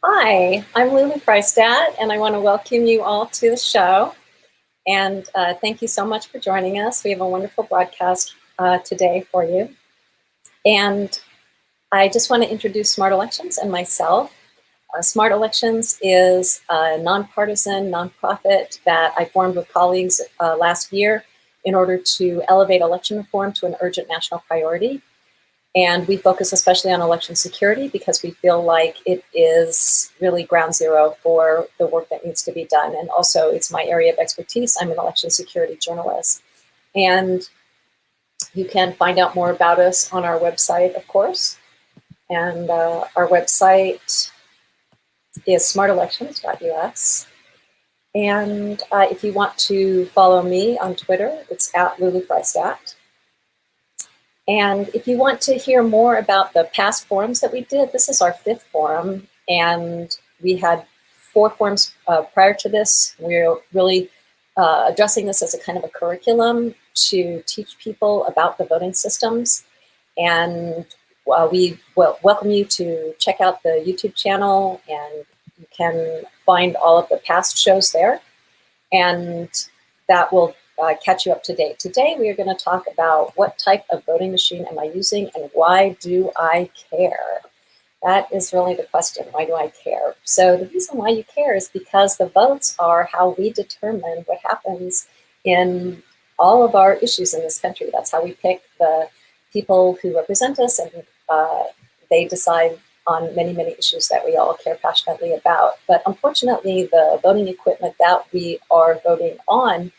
Hi, I'm Lulu Freistad, and I want to welcome you all to the show. And thank you so much for joining us. We have a wonderful broadcast today for you. And I just want to introduce Smart Elections and myself. Smart Elections is a non-partisan nonprofit that I formed with colleagues last year in order to elevate election reform to an urgent national priority. And we focus especially on election security because we feel like it is really ground zero for the work that needs to be done. And also it's my area of expertise. I'm an election security journalist. And you can find out more about us on our website, of course. And our website is smartelections.us. And if you want to follow me on Twitter, it's at Lulu Freistad. And if you want to hear more about the past forums that we did, this is our 5th forum, and we had 4 forums prior to this. We're really addressing this as a kind of a curriculum to teach people about the voting systems. And we welcome you to check out the YouTube channel, and you can find all of the past shows there, and that will catch you up to date. Today, we are going to talk about what type of voting machine am I using and why do I care? That is really the question. Why do I care? So the reason why you care is because the votes are how we determine what happens in all of our issues in this country. That's how we pick the people who represent us, and they decide on many, many issues that we all care passionately about. But unfortunately, the voting equipment that we are voting on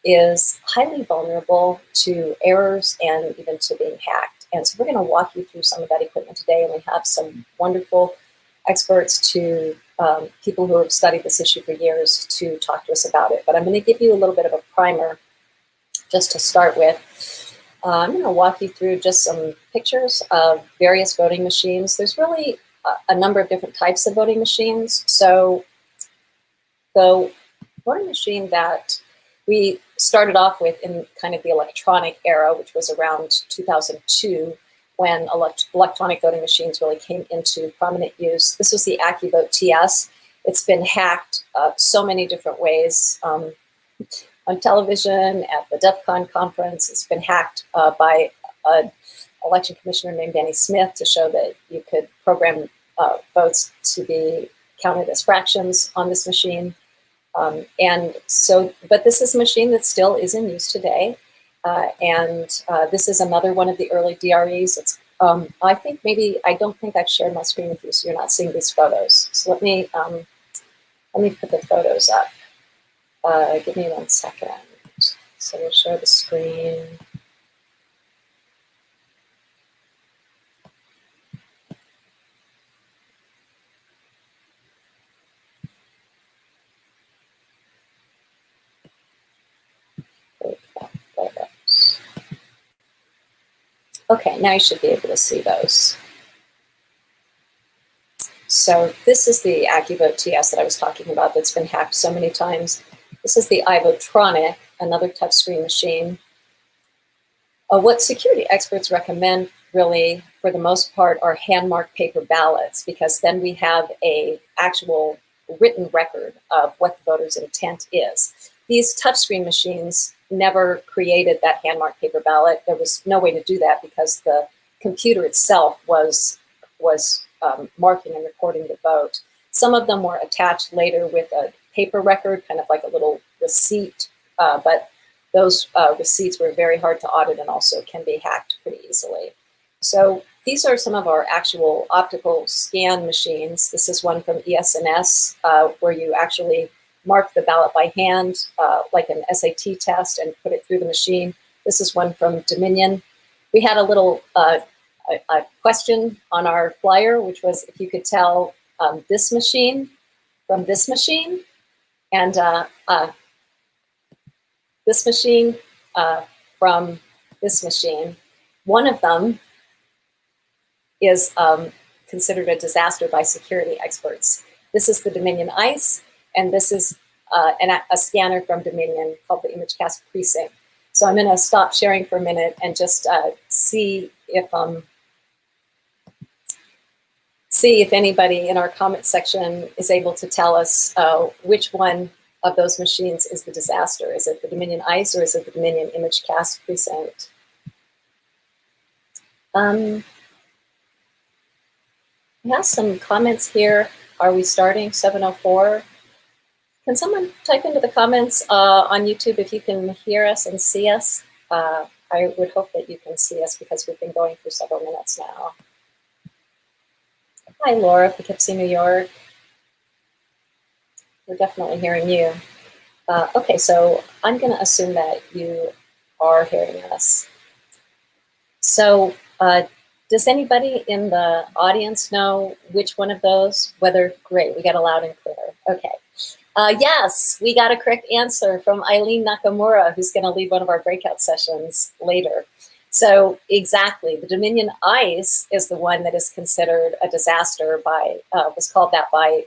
is highly vulnerable to errors and even to being hacked. And so we're going to walk you through some of that equipment today, and we have some wonderful experts to people who have studied this issue for years to talk to us about it. But I'm going to give you a little bit of a primer just to start with. I'm going to walk you through just some pictures of various voting machines. There's really a number of different types of voting machines. So the voting machine that we started off with in kind of the electronic era, which was around 2002, when electronic voting machines really came into prominent use. This was the AccuVote TS. It's been hacked so many different ways. On television, at the DEF CON conference, it's been hacked by an election commissioner named Danny Smith to show that you could program votes to be counted as fractions on this machine. But this is a machine that still is in use today. This is another one of the early DREs. It's, I don't think I've shared my screen with you, so you're not seeing these photos. So let me put the photos up. Give me 1 second. So we'll share the screen. Okay, now you should be able to see those. So this is the AccuVote TS that I was talking about that's been hacked so many times. This is the iVotronic, another touchscreen machine. What security experts recommend, really, for the most part, are hand-marked paper ballots, because then we have an actual written record of what the voter's intent is. These touchscreen machines never created that hand-marked paper ballot. There was no way to do that because the computer itself was marking and recording the vote. Some of them were attached later with a paper record, kind of like a little receipt, but those receipts were very hard to audit and also can be hacked pretty easily. So these are some of our actual optical scan machines. This is one from ES&S where you actually mark the ballot by hand, like an SAT test, and put it through the machine. This is one from Dominion. We had a little a question on our flyer, which was if you could tell this machine from this machine, and this machine from this machine. One of them is considered a disaster by security experts. This is the Dominion ICE, and this is a scanner from Dominion called the ImageCast Precinct. So I'm going to stop sharing for a minute and just see if see if anybody in our comment section is able to tell us which one of those machines is the disaster. Is it the Dominion ICE or is it the Dominion Image Cast Precinct? We have some comments here. Are we starting 7:04? Can someone type into the comments on YouTube if you can hear us and see us? I would hope that you can see us because we've been going for several minutes now. Hi, Laura, Poughkeepsie, New York. We're definitely hearing you. Okay, so I'm going to assume that you are hearing us. So does anybody in the audience know which one of those? Whether, great, we got a loud and clear. Okay. Yes, we got a correct answer from Eileen Nakamura, who's going to lead one of our breakout sessions later. So exactly, the Dominion ICE is the one that is considered a disaster by, was called that by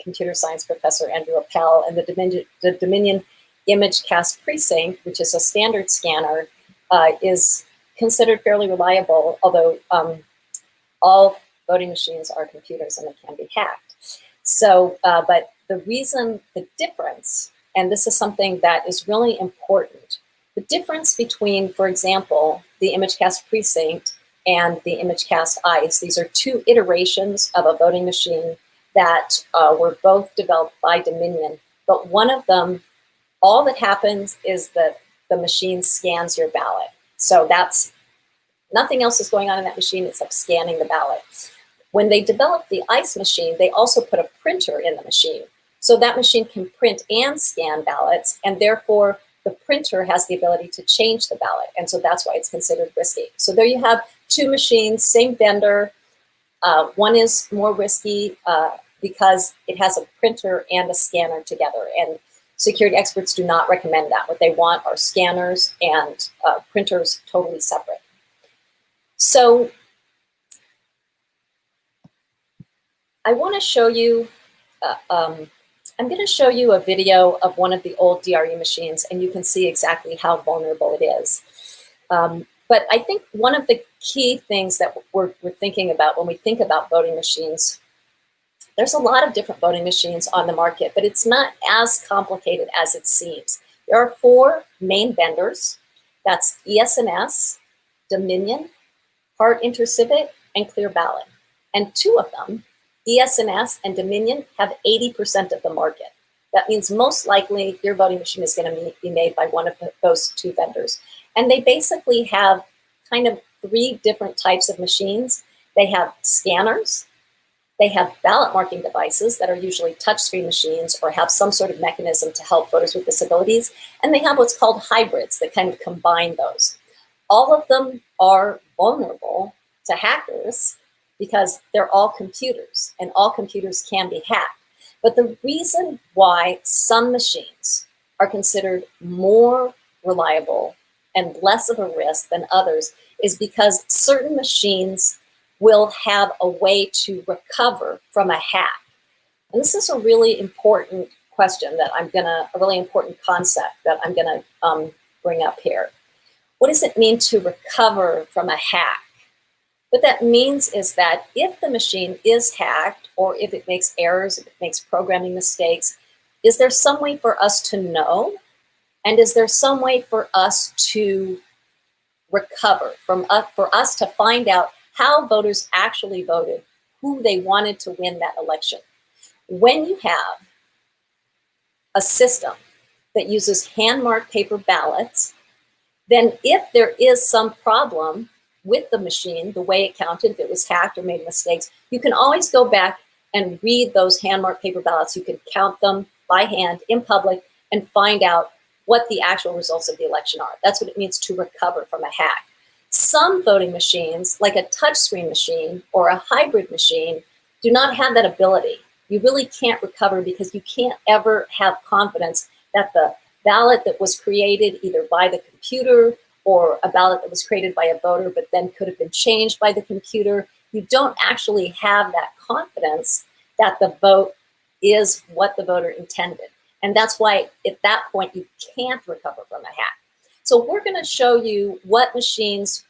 computer science professor Andrew Appel, and the Dominion Image Cast Precinct, which is a standard scanner, is considered fairly reliable, although all voting machines are computers and they can be hacked. So, but the reason, the difference, and this is something that is really important, the difference between, for example, the Image Cast Precinct and the Image Cast ICE, these are two iterations of a voting machine that were both developed by Dominion, but one of them, all that happens is that the machine scans your ballot. So that's, nothing else is going on in that machine except scanning the ballot. When they developed the ICE machine, they also put a printer in the machine. So that machine can print and scan ballots, and therefore the printer has the ability to change the ballot. And so that's why it's considered risky. So there you have two machines, same vendor. One is more risky because it has a printer and a scanner together. And security experts do not recommend that. What they want are scanners and printers totally separate. So I want to show you, I'm going to show you a video of one of the old DRE machines, and you can see exactly how vulnerable it is. But I think one of the key things that we're thinking about when we think about voting machines, there's a lot of different voting machines on the market, but it's not as complicated as it seems. There are four main vendors. That's ES&S, Dominion, Hart InterCivic, and Clear Ballot. And two of them, ES&S and Dominion, have 80% of the market. That means most likely your voting machine is going to be made by one of those two vendors. And they basically have kind of three different types of machines. They have scanners, they have ballot marking devices that are usually touchscreen machines or have some sort of mechanism to help voters with disabilities, and they have what's called hybrids that kind of combine those. All of them are vulnerable to hackers because they're all computers, and all computers can be hacked. But the reason why some machines are considered more reliable and less of a risk than others is because certain machines will have a way to recover from a hack. And this is a really important question that a really important concept that I'm gonna bring up here. What does it mean to recover from a hack? What that means is that if the machine is hacked, or if it makes errors, if it makes programming mistakes, is there some way for us to know? And is there some way for us to recover, for us to find out how voters actually voted, who they wanted to win that election? When you have a system that uses hand-marked paper ballots, then if there is some problem with the machine, the way it counted, if it was hacked or made mistakes, you can always go back and read those hand-marked paper ballots. You can count them by hand in public and find out what the actual results of the election are. That's what it means to recover from a hack. Some voting machines, like a touchscreen machine or a hybrid machine, do not have that ability. You really can't recover because you can't ever have confidence that the ballot that was created either by the computer or a ballot that was created by a voter but then could have been changed by the computer, you don't actually have that confidence that the vote is what the voter intended. And that's why at that point you can't recover from a hack. So we're going to show you what machines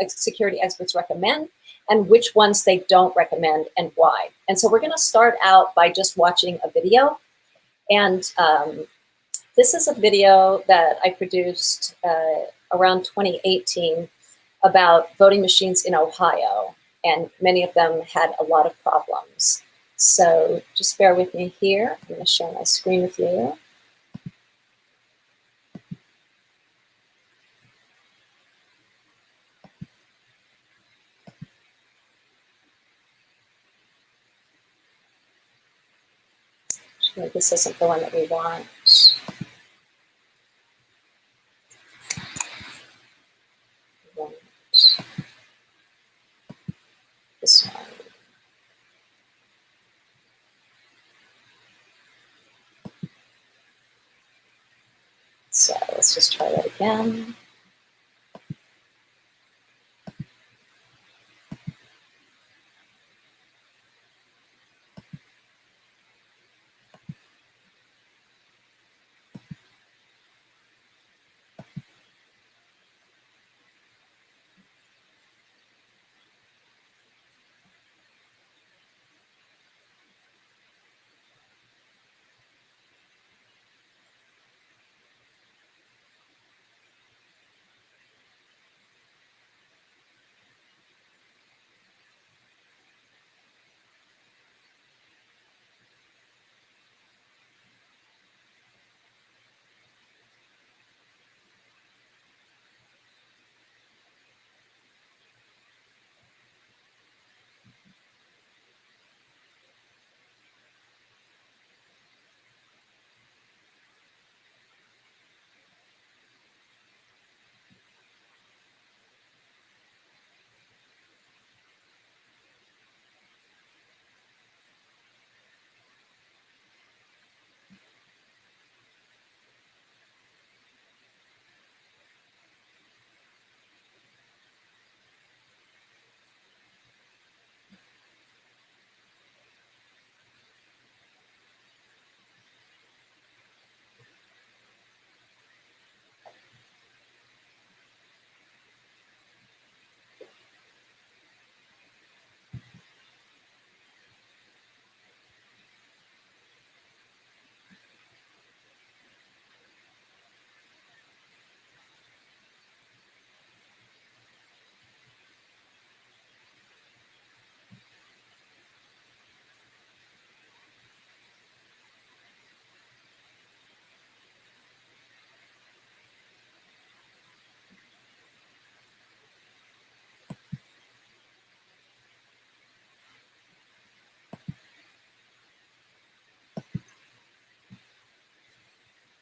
security experts recommend, and which ones they don't recommend and why. And so we're going to start out by just watching a video. And this is a video that I produced around 2018 about voting machines in Ohio, and many of them had a lot of problems. So just bear with me here. I'm going to share my screen with you. Actually, this isn't the one that we want. We want this one. So let's just try that again.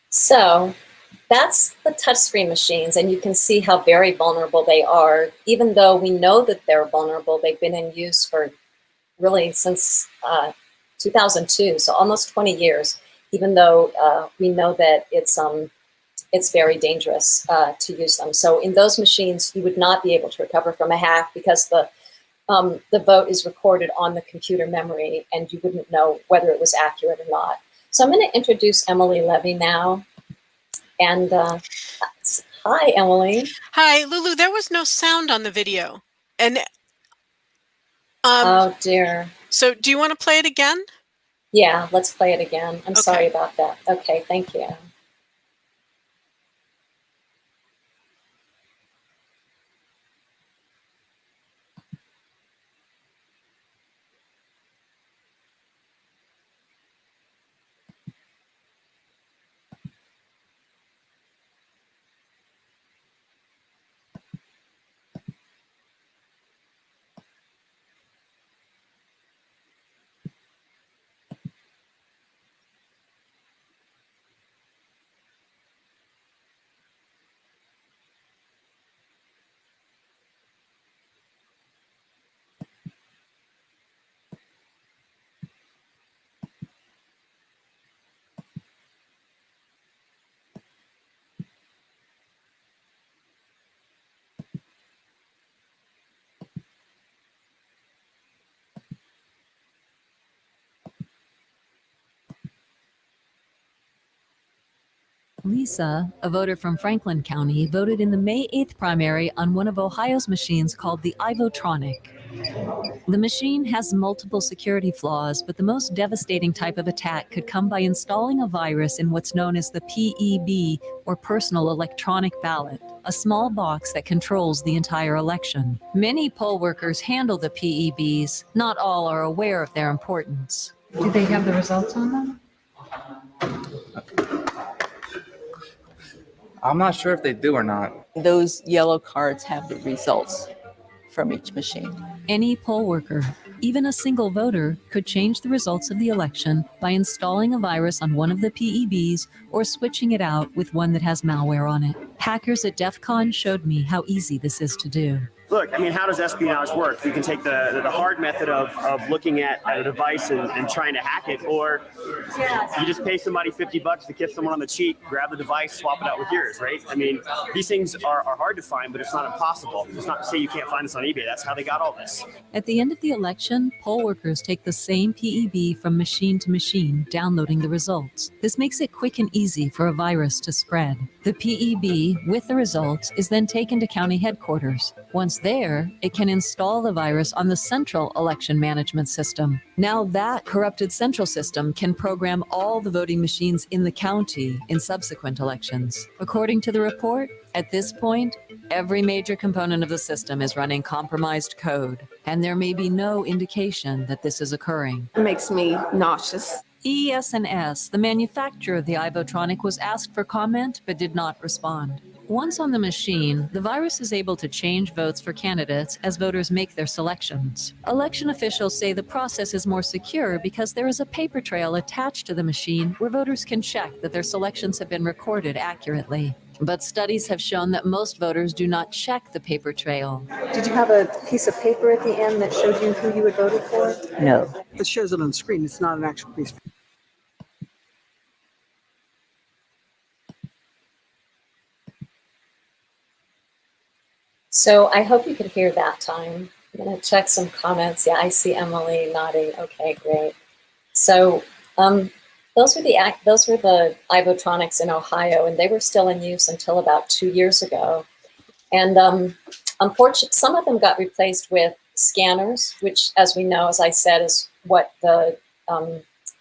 So that's the touchscreen machines, and you can see how very vulnerable they are. Even though we know that they're vulnerable, they've been in use for really since 2002, so almost 20 years, even though we know that it's very dangerous to use them. So in those machines, you would not be able to recover from a hack because the vote is recorded on the computer memory, and you wouldn't know whether it was accurate or not. So I'm going to introduce Emily Levy now. And hi, Emily. Hi, Lulu. There was no sound on the video. And oh, dear. So do you want to play it again? Yeah, let's play it again. I'm Okay. sorry about that. Okay, thank you. Lisa, a voter from Franklin County, voted in the May 8th primary on one of Ohio's machines called the Ivotronic. The machine has multiple security flaws, but the most devastating type of attack could come by installing a virus in what's known as the PEB, or Personal Electronic Ballot, a small box that controls the entire election. Many poll workers handle the PEBs. Not all are aware of their importance. Do they have the results on them? I'm not sure if they do or not. Those yellow cards have the results from each machine. Any poll worker, even a single voter, could change the results of the election by installing a virus on one of the PEBs or switching it out with one that has malware on it. Hackers at DEF CON showed me how easy this is to do. Look, I mean, how does espionage work? You can take the hard method of looking at a device and trying to hack it, or you just pay somebody $50 to kiss someone on the cheek, grab the device, swap it out with yours, right? I mean, these things are hard to find, but it's not impossible. It's not to say you can't find this on eBay. That's how they got all this. At the end of the election, poll workers take the same PEB from machine to machine, downloading the results. This makes it quick and easy for a virus to spread. The PEB with the results is then taken to county headquarters. Once there, it can install the virus on the central election management system. Now that corrupted central system can program all the voting machines in the county in subsequent elections. According to the report, at this point, every major component of the system is running compromised code, and there may be no indication that this is occurring. It makes me nauseous. ES&S, the manufacturer of the iVotronic, was asked for comment but did not respond. Once on the machine, the virus is able to change votes for candidates as voters make their selections. Election officials say the process is more secure because there is a paper trail attached to the machine where voters can check that their selections have been recorded accurately. But studies have shown that most voters do not check the paper trail. Did you have a piece of paper at the end that showed you who you had voted for? No. It shows it on the screen. It's not an actual piece of paper. So I hope you could hear that time. I'm going to check some comments. Yeah, I see Emily nodding. Okay, great. So those were the iVotronics in Ohio, and they were still in use until about 2 years ago. And unfortunately, some of them got replaced with scanners, which, as we know, as I said, is what the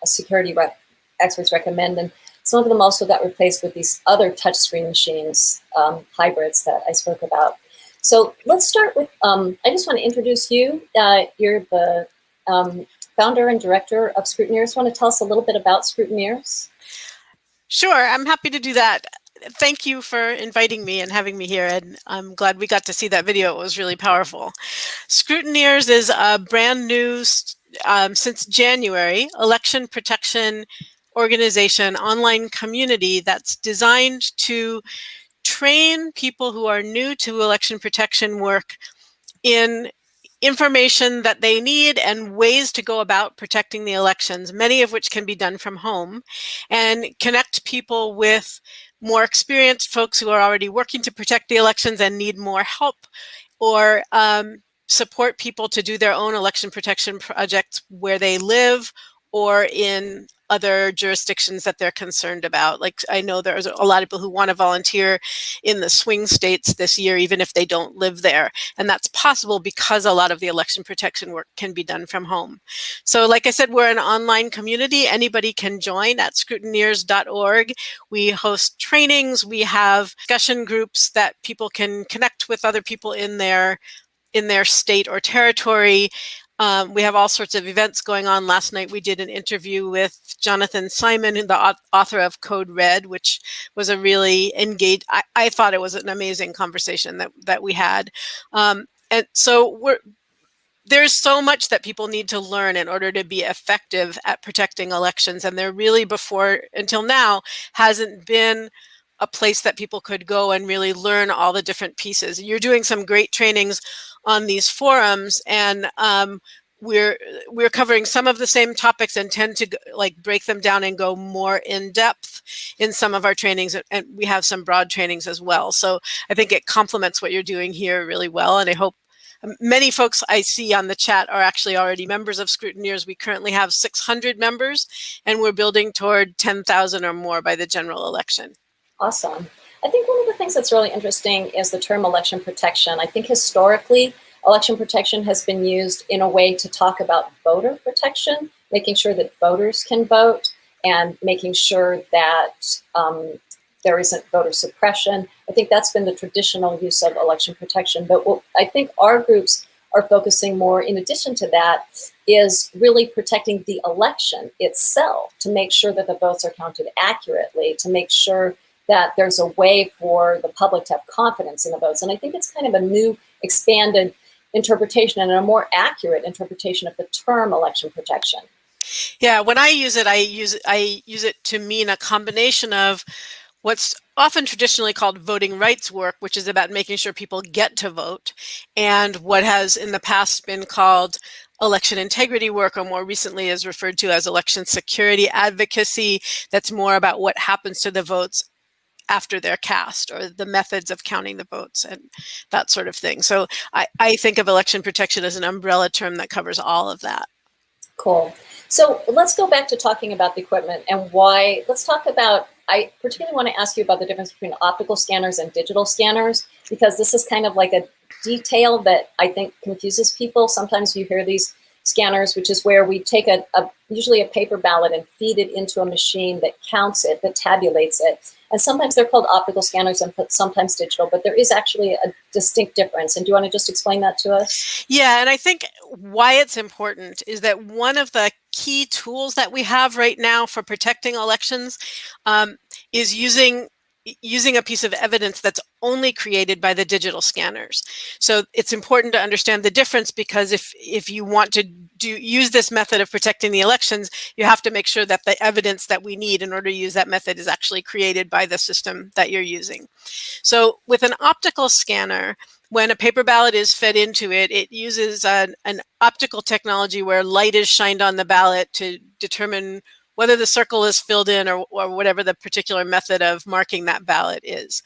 security experts recommend. And some of them also got replaced with these other touchscreen machines, hybrids that I spoke about. So let's start with, I just want to introduce you. You're the founder and director of Scrutineers. Want to tell us a little bit about Scrutineers? Sure, I'm happy to do that. Thank you for inviting me and having me here, and I'm glad we got to see that video. It was really powerful. Scrutineers is a brand new, since January, election protection organization, online community that's designed to train people who are new to election protection work in information that they need and ways to go about protecting the elections, many of which can be done from home, and connect people with more experienced folks who are already working to protect the elections and need more help, or support people to do their own election protection projects where they live or in other jurisdictions that they're concerned about. Like, I know there's a lot of people who want to volunteer in the swing states this year, even if they don't live there. And that's possible because a lot of the election protection work can be done from home. So like I said, we're an online community. Anybody can join at scrutineers.org. We host trainings. We have discussion groups that people can connect with other people in their state or territory. We have all sorts of events going on. Last night we did an interview with Jonathan Simon, the author of Code Red, which was a really engaged, I thought it was an amazing conversation that we had. And so there's so much that people need to learn in order to be effective at protecting elections. And there really, until now, hasn't been a place that people could go and really learn all the different pieces. You're doing some great trainings on these forums, and we're covering some of the same topics and tend to break them down and go more in depth in some of our trainings, and we have some broad trainings as well. So I think it complements what you're doing here really well, and I hope many folks I see on the chat are actually already members of Scrutineers. We currently have 600 members, and we're building toward 10,000 or more by the general election. Awesome. I think one of the things that's really interesting is the term election protection. I think historically, election protection has been used in a way to talk about voter protection, making sure that voters can vote and making sure that there isn't voter suppression. I think that's been the traditional use of election protection. But what I think our groups are focusing more, in addition to that, is really protecting the election itself to make sure that the votes are counted accurately, to make sure that there's a way for the public to have confidence in the votes. And I think it's kind of a new, expanded interpretation and a more accurate interpretation of the term election protection. Yeah, when I use it, I use it to mean a combination of what's often traditionally called voting rights work, which is about making sure people get to vote, and what has in the past been called election integrity work, or more recently is referred to as election security advocacy. That's more about what happens to the votes after they're cast, or the methods of counting the votes and that sort of thing. So I think of election protection as an umbrella term that covers all of that. Cool. So let's go back to talking about the equipment and why. Let's talk about, I particularly want to ask you about the difference between optical scanners and digital scanners, because this is kind of like a detail that I think confuses people. Sometimes you hear these scanners, which is where we take usually a paper ballot and feed it into a machine that counts it, that tabulates it. And sometimes they're called optical scanners and sometimes digital, but there is actually a distinct difference. And do you want to just explain that to us? Yeah, and I think why it's important is that one of the key tools that we have right now for protecting elections is using a piece of evidence that's only created by the digital scanners. So it's important to understand the difference, because if you want to use this method of protecting the elections, you have to make sure that the evidence that we need in order to use that method is actually created by the system that you're using. So with an optical scanner, when a paper ballot is fed into it, it uses an optical technology where light is shined on the ballot to determine whether the circle is filled in, or whatever the particular method of marking that ballot is.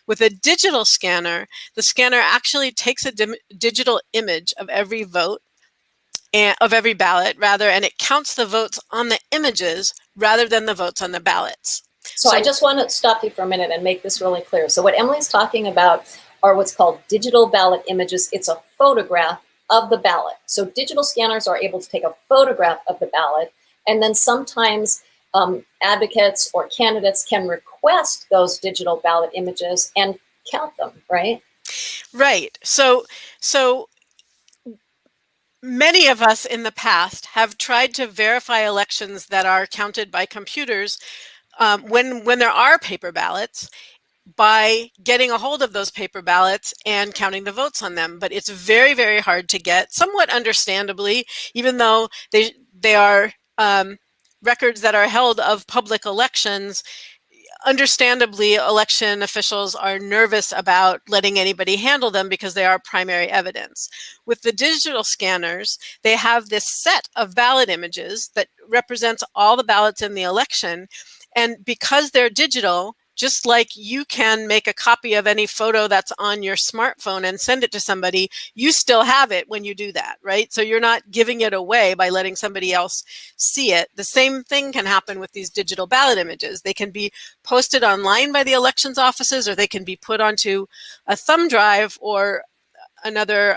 With a digital scanner, the scanner actually takes a digital image of every vote, and of every ballot rather, and it counts the votes on the images rather than the votes on the ballots. So I just want to stop you for a minute and make this really clear. So what Emily's talking about are what's called digital ballot images. It's a photograph of the ballot. So digital scanners are able to take a photograph of the ballot, and then sometimes advocates or candidates can request those digital ballot images and count them, right? Right. So many of us in the past have tried to verify elections that are counted by computers when there are paper ballots, by getting a hold of those paper ballots and counting the votes on them. But it's very, very hard to get, somewhat understandably, even though they are records that are held of public elections. Understandably, election officials are nervous about letting anybody handle them because they are primary evidence. With the digital scanners, they have this set of ballot images that represents all the ballots in the election. And because they're digital, just like you can make a copy of any photo that's on your smartphone and send it to somebody, you still have it when you do that, right? So you're not giving it away by letting somebody else see it. The same thing can happen with these digital ballot images. They can be posted online by the elections offices, or they can be put onto a thumb drive or another,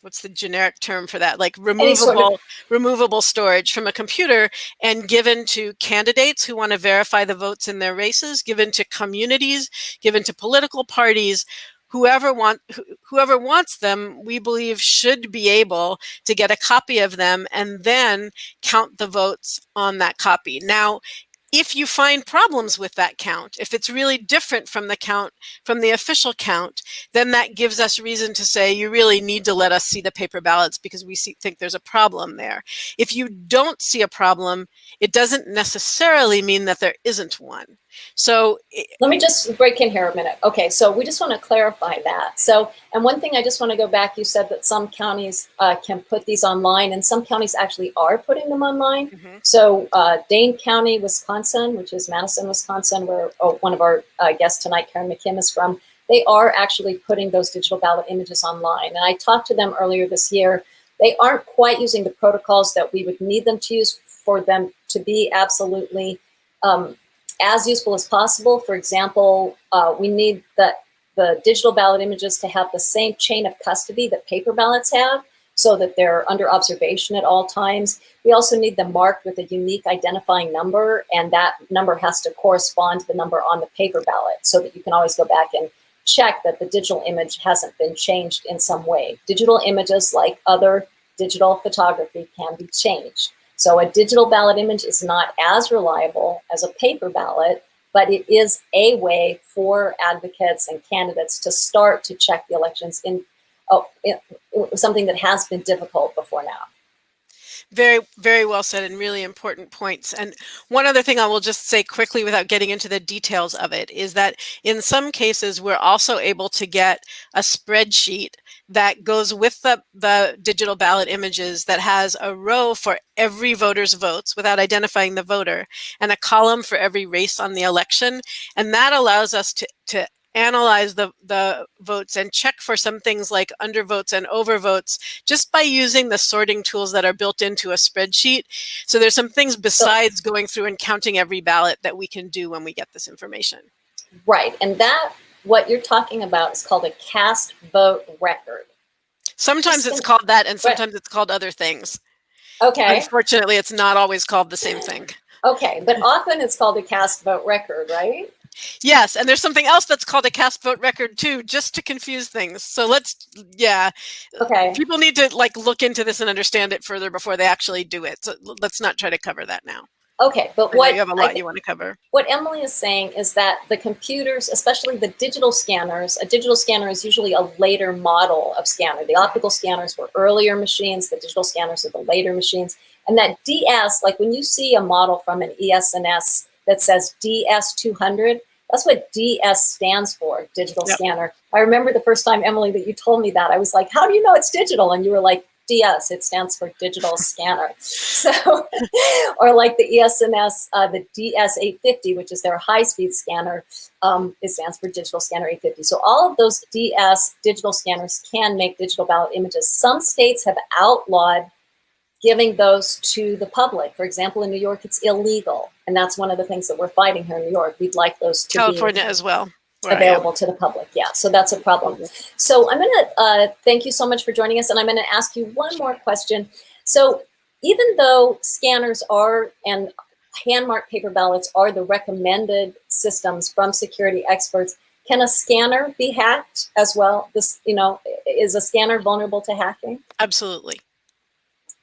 what's the generic term for that? Like removable storage from a computer, and given to candidates who want to verify the votes in their races, given to communities, given to political parties. Whoever wants them, we believe, should be able to get a copy of them and then count the votes on that copy. Now, if you find problems with that count, if it's really different from the count, from the official count, then that gives us reason to say you really need to let us see the paper ballots because we think there's a problem there. If you don't see a problem, it doesn't necessarily mean that there isn't one. So let me just break in here a minute. Okay, so we just want to clarify that. So, and one thing I just want to go back, you said that some counties can put these online, and some counties actually are putting them online. Mm-hmm. So Dane County, Wisconsin, which is Madison, Wisconsin, where one of our guests tonight, Karen McKim, is from, they are actually putting those digital ballot images online. And I talked to them earlier this year. They aren't quite using the protocols that we would need them to use for them to be absolutely as useful as possible. For example, we need the the digital ballot images to have the same chain of custody that paper ballots have, so that they're under observation at all times. We also need them marked with a unique identifying number, and that number has to correspond to the number on the paper ballot so that you can always go back and check that the digital image hasn't been changed in some way. Digital images, like other digital photography, can be changed. So a digital ballot image is not as reliable as a paper ballot, but it is a way for advocates and candidates to start to check the elections in something that has been difficult before now. Very, very well said, and really important points. And one other thing I will just say quickly without getting into the details of it is that in some cases, we're also able to get a spreadsheet that goes with the digital ballot images that has a row for every voter's votes without identifying the voter, and a column for every race on the election. And that allows us to analyze the votes and check for some things like undervotes and overvotes just by using the sorting tools that are built into a spreadsheet. So there's some things besides going through and counting every ballot that we can do when we get this information. Right, and that, what you're talking about, is called a cast vote record. Sometimes it's called that, and sometimes it's called other things. Okay. Unfortunately, it's not always called the same thing. Okay, but often it's called a cast vote record, right? Yes, and there's something else that's called a cast vote record too, just to confuse things. So Okay. People need to look into this and understand it further before they actually do it. So let's not try to cover that now. Okay, but you have a lot you want to cover. What Emily is saying is that the computers, especially the digital scanners, a digital scanner is usually a later model of scanner. The optical scanners were earlier machines, the digital scanners are the later machines. And that DS, like when you see a model from an ES&S that says DS200, that's what DS stands for, digital scanner. I remember the first time, Emily, that you told me that. I was like, how do you know it's digital? And you were like, DS, it stands for digital scanner. So, or like the ES&S, the DS850, which is their high-speed scanner, it stands for digital scanner 850. So all of those DS digital scanners can make digital ballot images. Some states have outlawed giving those to the public. For example, in New York, it's illegal. And that's one of the things that we're fighting here in New York. We'd like those to California as well. Available to the public. Yeah, so that's a problem. So I'm going to thank you so much for joining us, and I'm going to ask you one more question. So even though scanners are and hand-marked paper ballots are the recommended systems from security experts, can a scanner be hacked as well? This, is a scanner vulnerable to hacking? Absolutely.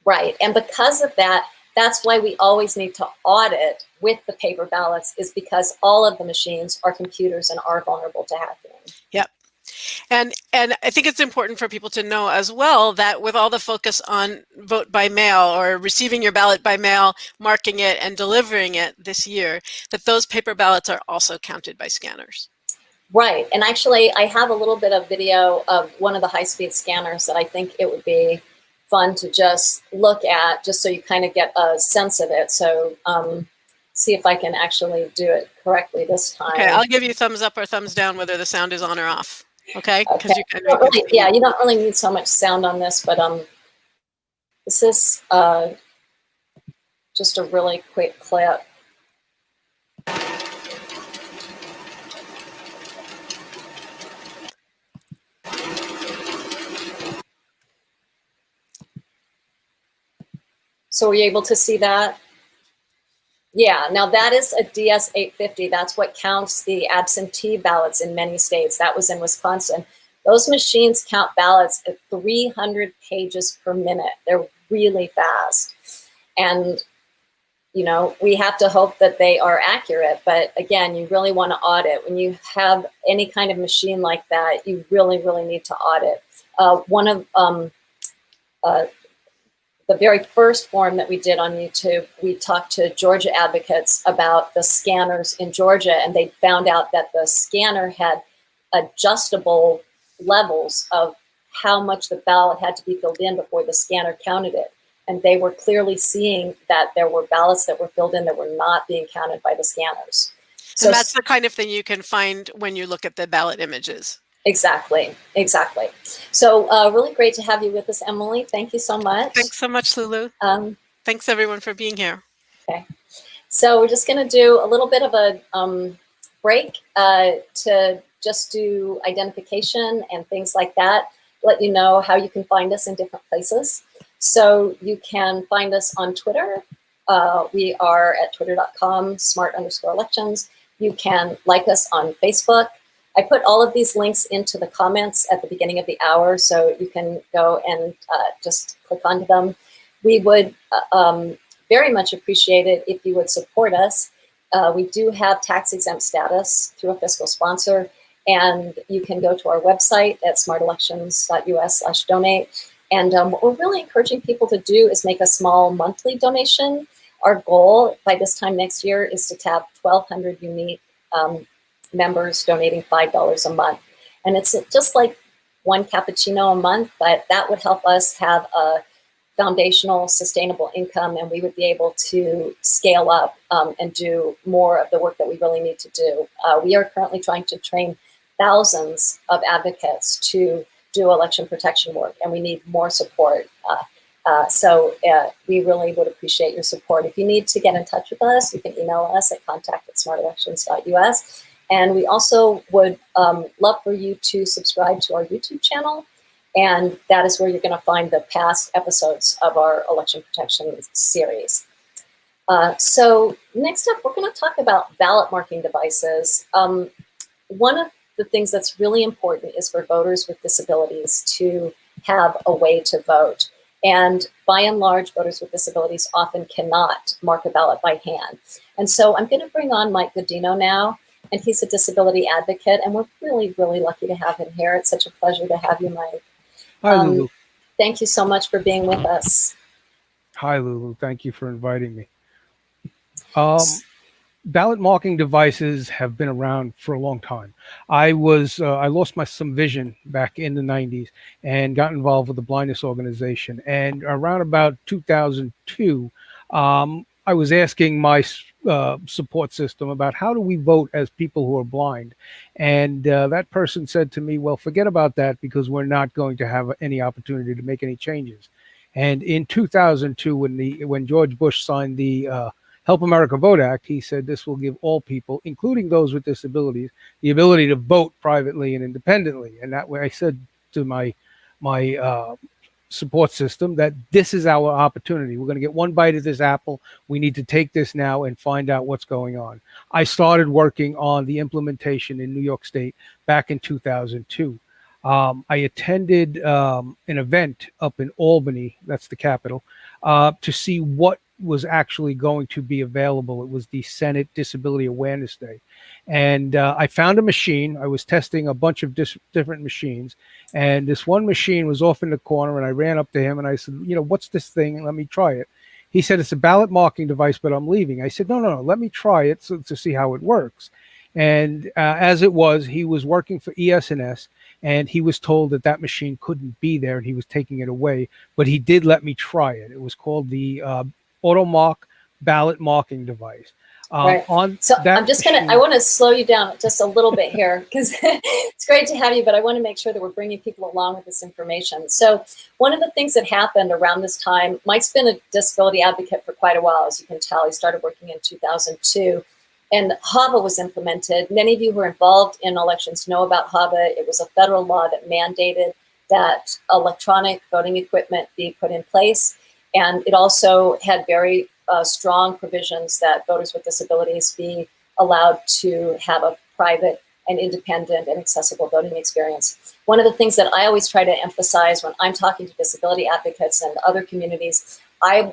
Right, and because of that, that's why we always need to audit with the paper ballots, is because all of the machines are computers and are vulnerable to hacking. Yep. And I think it's important for people to know as well that with all the focus on vote by mail or receiving your ballot by mail, marking it and delivering it this year, that those paper ballots are also counted by scanners. Right, and actually I have a little bit of video of one of the high-speed scanners that I think it would be fun to just look at, just so you kind of get a sense of it. So see if I can actually do it correctly this time. Okay, I'll give you thumbs up or thumbs down whether the sound is on or off. Okay? Okay. You don't really need so much sound on this, but this is just a really quick clip. So were you able to see that? Yeah, now that is a DS850. That's what counts the absentee ballots in many states. That was in Wisconsin. Those machines count ballots at 300 pages per minute. They're really fast. And, we have to hope that they are accurate. But again, you really want to audit. When you have any kind of machine like that, you really, really need to audit. One of the very first forum that we did on YouTube, we talked to Georgia advocates about the scanners in Georgia, and they found out that the scanner had adjustable levels of how much the ballot had to be filled in before the scanner counted it. And they were clearly seeing that there were ballots that were filled in that were not being counted by the scanners. So and that's the kind of thing you can find when you look at the ballot images. Exactly. So really great to have you with us, Emily. Thank you so much. Thanks so much, Lulu. Thanks everyone for being here. Okay. So we're just going to do a little bit of a break to just do identification and things like that, let you know how you can find us in different places. So you can find us on Twitter. We are at twitter.com/smart_elections. You can like us on Facebook. I put all of these links into the comments at the beginning of the hour, so you can go and just click onto them. We would very much appreciate it if you would support us. We do have tax-exempt status through a fiscal sponsor, and you can go to our website at smartelections.us/donate. And what we're really encouraging people to do is make a small monthly donation. Our goal by this time next year is to have 1,200 unique members donating $5 a month. And it's just like one cappuccino a month, but that would help us have a foundational sustainable income, and we would be able to scale up and do more of the work that we really need to do. We are currently trying to train thousands of advocates to do election protection work, and we need more support. So we really would appreciate your support. If you need to get in touch with us, you can email us at contact@smartelections.us. And we also would love for you to subscribe to our YouTube channel. And that is where you're going to find the past episodes of our election protection series. So next up, we're going to talk about ballot marking devices. One of the things that's really important is for voters with disabilities to have a way to vote. And by and large, voters with disabilities often cannot mark a ballot by hand. And so I'm going to bring on Mike Godino now, and he's a disability advocate, and we're really, really lucky to have him here. It's such a pleasure to have you, Mike. Hi, Lulu. Thank you so much for being with us. Hi, Lulu. Thank you for inviting me. Ballot marking devices have been around for a long time. I lost some vision back in the 90s and got involved with the blindness organization. And around about 2002, I was asking my support system about how do we vote as people who are blind. And that person said to me, well, forget about that because we're not going to have any opportunity to make any changes. And in 2002, when George Bush signed the Help America Vote Act, he said this will give all people, including those with disabilities, the ability to vote privately and independently. And that way I said to my support system that this is our opportunity. We're going to get one bite of this apple. We need to take this now and find out what's going on. I started working on the implementation in New York State back in 2002. I attended an event up in Albany, that's the capital, to see what was actually going to be available. It was the Senate Disability Awareness Day. And I found a machine. I was testing a bunch of different machines. And this one machine was off in the corner, and I ran up to him and I said, what's this thing? Let me try it. He said, it's a ballot marking device, but I'm leaving. I said, no, let me try it to see how it works. And as it was, he was working for ES&S, and he was told that machine couldn't be there and he was taking it away, but he did let me try it. It was called the AutoMark ballot marking device. Right. So I'm just I want to slow you down just a little bit here because it's great to have you, but I want to make sure that we're bringing people along with this information. So one of the things that happened around this time, Mike's been a disability advocate for quite a while, as you can tell. He started working in 2002. And HAVA was implemented. Many of you who are involved in elections know about HAVA. It was a federal law that mandated that electronic voting equipment be put in place. And it also had very strong provisions that voters with disabilities be allowed to have a private and independent and accessible voting experience. One of the things that I always try to emphasize when I'm talking to disability advocates and other communities, I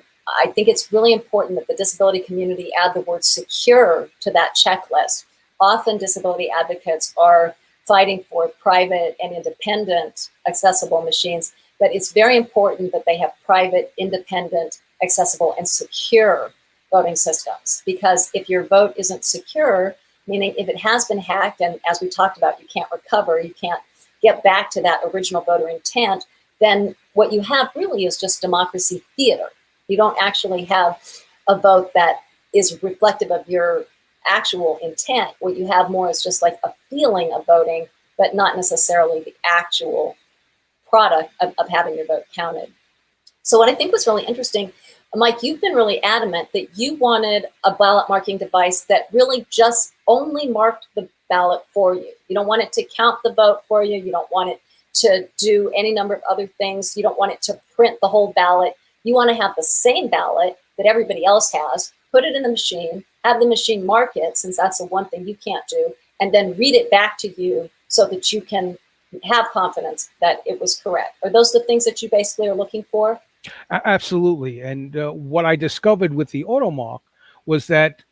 think it's really important that the disability community add the word secure to that checklist. Often disability advocates are fighting for private and independent accessible machines, but it's very important that they have private, independent, accessible, and secure voting systems. Because if your vote isn't secure, meaning if it has been hacked, and as we talked about, you can't recover, you can't get back to that original voter intent, then what you have really is just democracy theater. You don't actually have a vote that is reflective of your actual intent. What you have more is just like a feeling of voting, but not necessarily the actual product of having your vote counted. So what I think was really interesting Mike, you've been really adamant that you wanted a ballot marking device that really just only marked the ballot for you. You don't want it to count the vote for you. You don't want it to do any number of other things. You don't want it to print the whole ballot. You want to have the same ballot that everybody else has, put it in the machine, have the machine mark it, since that's the one thing you can't do, and then read it back to you so that you can have confidence that it was correct. Are those the things that you basically are looking for? Absolutely. And what I discovered with the AutoMark was that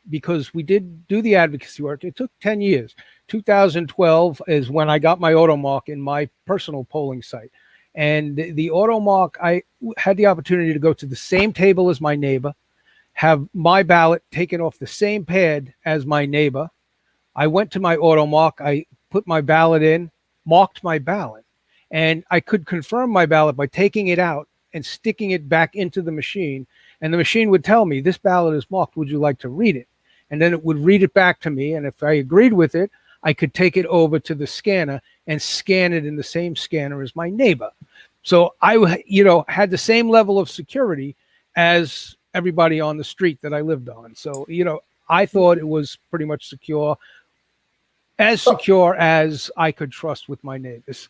because we did do the advocacy work, it took 10 years. 2012 is when I got my AutoMark in my personal polling site. And the AutoMark, I had the opportunity to go to the same table as my neighbor, have my ballot taken off the same pad as my neighbor. I went to my AutoMark, I put my ballot in, marked my ballot, and I could confirm my ballot by taking it out and sticking it back into the machine. And the machine would tell me, this ballot is marked, would you like to read it? And then it would read it back to me. And if I agreed with it, I could take it over to the scanner and scan it in the same scanner as my neighbor. So I, had the same level of security as everybody on the street that I lived on. So, I thought it was pretty much secure as I could trust with my neighbors.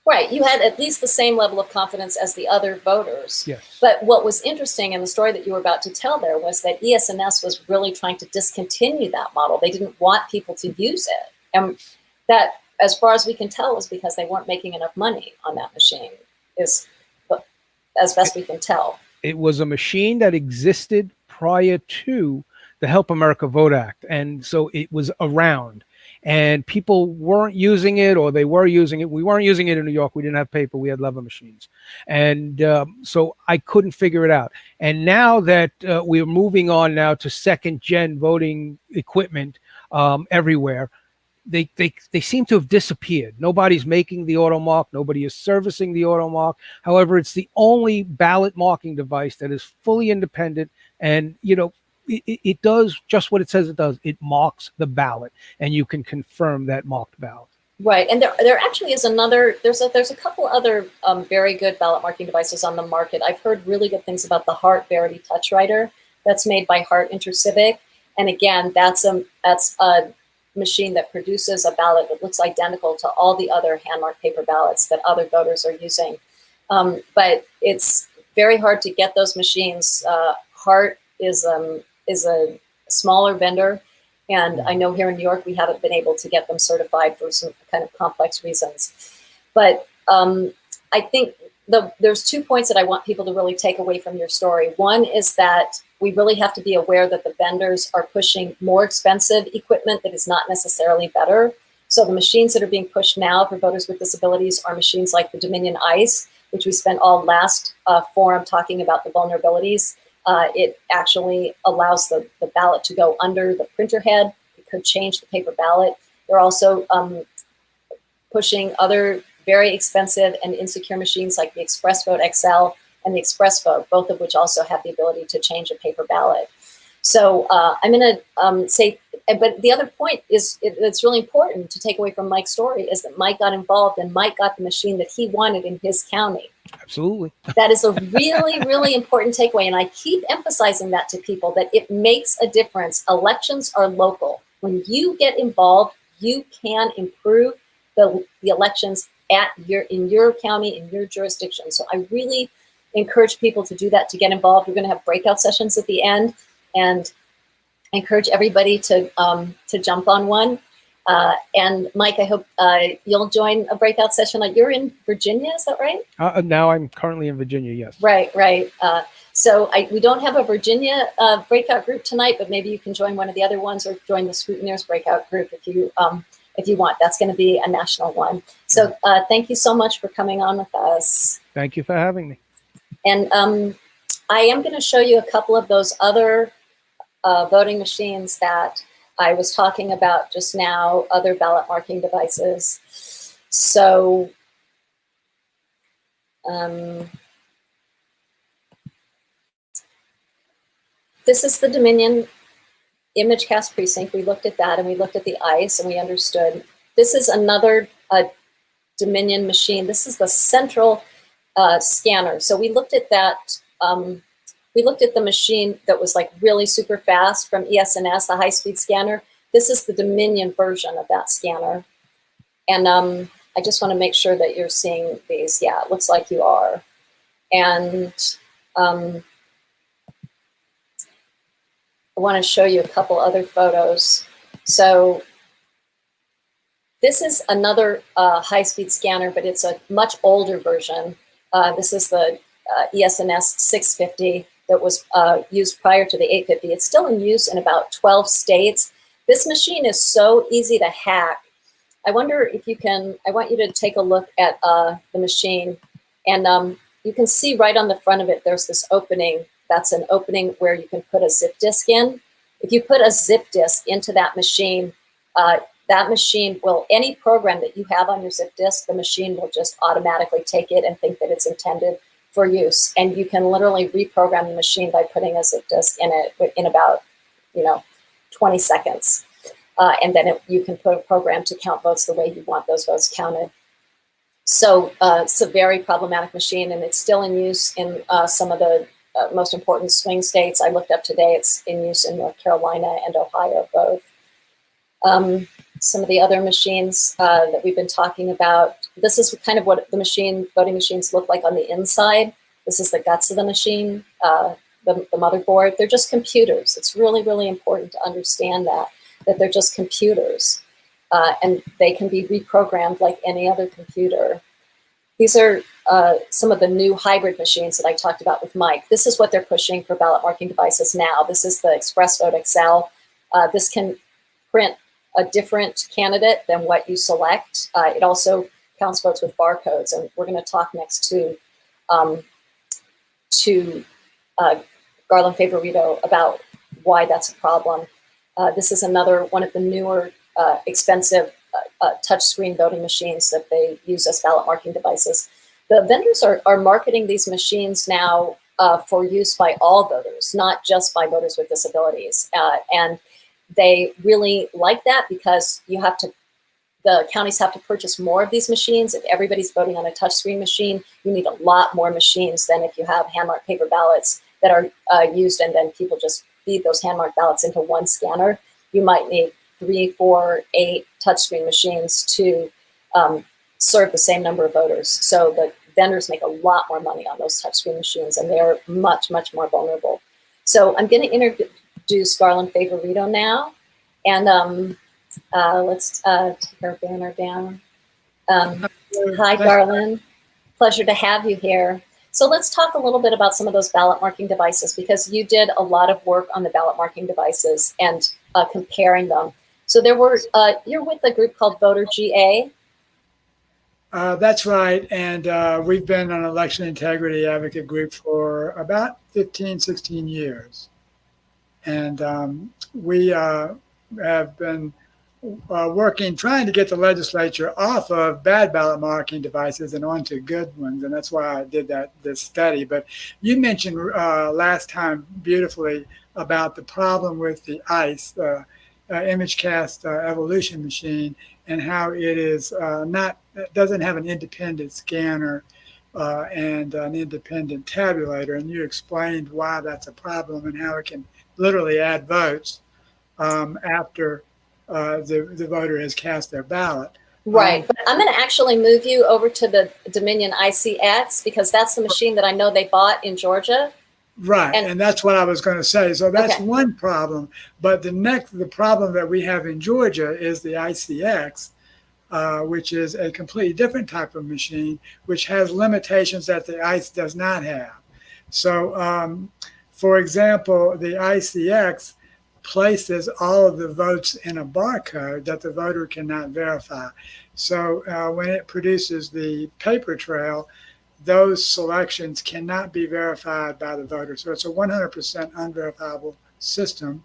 Right, you had at least the same level of confidence as the other voters. Yes. But what was interesting in the story that you were about to tell there was that ES&S was really trying to discontinue that model. They didn't want people to use it. And that, as far as we can tell, was because they weren't making enough money on that machine, as best we can tell. It was a machine that existed prior to the Help America Vote Act. And so it was around. And people weren't using it, or they were using it. We weren't using it in New York. We didn't have paper. We had lever machines. And so I couldn't figure it out. And now that we're moving on now to second-gen voting equipment everywhere, they seem to have disappeared. Nobody's making the AutoMark. Nobody is servicing the AutoMark. However, it's the only ballot marking device that is fully independent, and it does just what it says it does. It marks the ballot, and you can confirm that marked ballot. Right, and there actually is there's a couple other very good ballot marking devices on the market. I've heard really good things about the Hart Verity Touch Writer that's made by Hart InterCivic, and again, that's a machine that produces a ballot that looks identical to all the other hand-marked paper ballots that other voters are using. But it's very hard to get those machines. Hart is a smaller vendor, and I know here in New York we haven't been able to get them certified for some kind of complex reasons. But I think there's 2 points that I want people to really take away from your story. One is that we really have to be aware that the vendors are pushing more expensive equipment that is not necessarily better. So the machines that are being pushed now for voters with disabilities are machines like the Dominion ICE, which we spent all last forum talking about the vulnerabilities. It actually allows the ballot to go under the printer head. It could change the paper ballot. They're also pushing other very expensive and insecure machines like the ExpressVote XL and the ExpressVote, both of which also have the ability to change a paper ballot. So I'm going to say, but the other point is, it's really important to take away from Mike's story, is that Mike got involved and Mike got the machine that he wanted in his county. Absolutely. That is a really, really important takeaway. And I keep emphasizing that to people, that it makes a difference. Elections are local. When you get involved, you can improve the elections in your county, in your jurisdiction. So I really encourage people to do that, to get involved. We're going to have breakout sessions at the end, and I encourage everybody to jump on one. And Mike, I hope you'll join a breakout session. You're in Virginia, is that right? Now I'm currently in Virginia, yes. Right. So we don't have a Virginia breakout group tonight, but maybe you can join one of the other ones, or join the Scrutineers breakout group if you want. That's going to be a national one. So thank you so much for coming on with us. Thank you for having me. And I am going to show you a couple of those other voting machines that I was talking about just now, other ballot marking devices. So this is the Dominion ImageCast precinct. We looked at that, and we looked at the ICE, and we understood. This is another Dominion machine. This is the central scanner. So we looked at that we looked at the machine that was like really super fast from ES&S, the high-speed scanner. This is the Dominion version of that scanner. And I just want to make sure that you're seeing these. Yeah, it looks like you are. And I want to show you a couple other photos. So this is another high-speed scanner, but it's a much older version. This is the ES&S 650 that was used prior to the 850. It's still in use in about 12 states. This machine is so easy to hack. I wonder if you can, I want you to take a look at the machine, and you can see right on the front of it, there's this opening. That's an opening where you can put a zip disk in. If you put a zip disk into that machine will, any program that you have on your zip disk, the machine will just automatically take it and think that it's intended for use. And you can literally reprogram the machine by putting a zip disk in it in about, 20 seconds. And then you can put a program to count votes the way you want those votes counted. So it's a very problematic machine, and it's still in use in some of the most important swing states. I looked up today, it's in use in North Carolina and Ohio both. Some of the other machines that we've been talking about, this is kind of what the voting machines look like on the inside. This is the guts of the machine, the motherboard. They're just computers. It's really, really important to understand that they're just computers, and they can be reprogrammed like any other computer. These are some of the new hybrid machines that I talked about with Mike. This is what they're pushing for ballot marking devices now. This is the Express Vote XL. This can print a different candidate than what you select. It also counts votes with barcodes, and we're going to talk next to Garland Favorito about why that's a problem. This is another one of the newer expensive touchscreen voting machines that they use as ballot marking devices. The vendors are marketing these machines now for use by all voters, not just by voters with disabilities. And they really like that because the counties have to purchase more of these machines. If everybody's voting on a touchscreen machine, you need a lot more machines than if you have hand-marked paper ballots that are used, and then people just feed those hand-marked ballots into one scanner. You might need 3, 4, 8 touchscreen machines to serve the same number of voters. So the vendors make a lot more money on those touchscreen machines, and they're much, much more vulnerable. So I'm going to introduce Garland Favorito now, and let's take our banner down. Hi, Garland. Pleasure to have you here. So let's talk a little bit about some of those ballot marking devices, because you did a lot of work on the ballot marking devices and comparing them. So there were, you're with a group called Voter GA. That's right. And we've been an election integrity advocate group for about 15, 16 years. And we have been working, trying to get the legislature off of bad ballot marking devices and onto good ones. And that's why I did this study. But you mentioned last time beautifully about the problem with the ICE, image cast evolution machine, and how it is doesn't have an independent scanner and an independent tabulator. And you explained why that's a problem and how it can literally add votes after the voter has cast their ballot. Right, but I'm going to actually move you over to the Dominion ICX, because that's the machine that I know they bought in Georgia. Right, and that's what I was going to say. So that's okay. One problem. But the problem that we have in Georgia is the ICX, which is a completely different type of machine, which has limitations that the ICE does not have. So, for example, the ICX places all of the votes in a barcode that the voter cannot verify. So when it produces the paper trail, those selections cannot be verified by the voter. So it's a 100% unverifiable system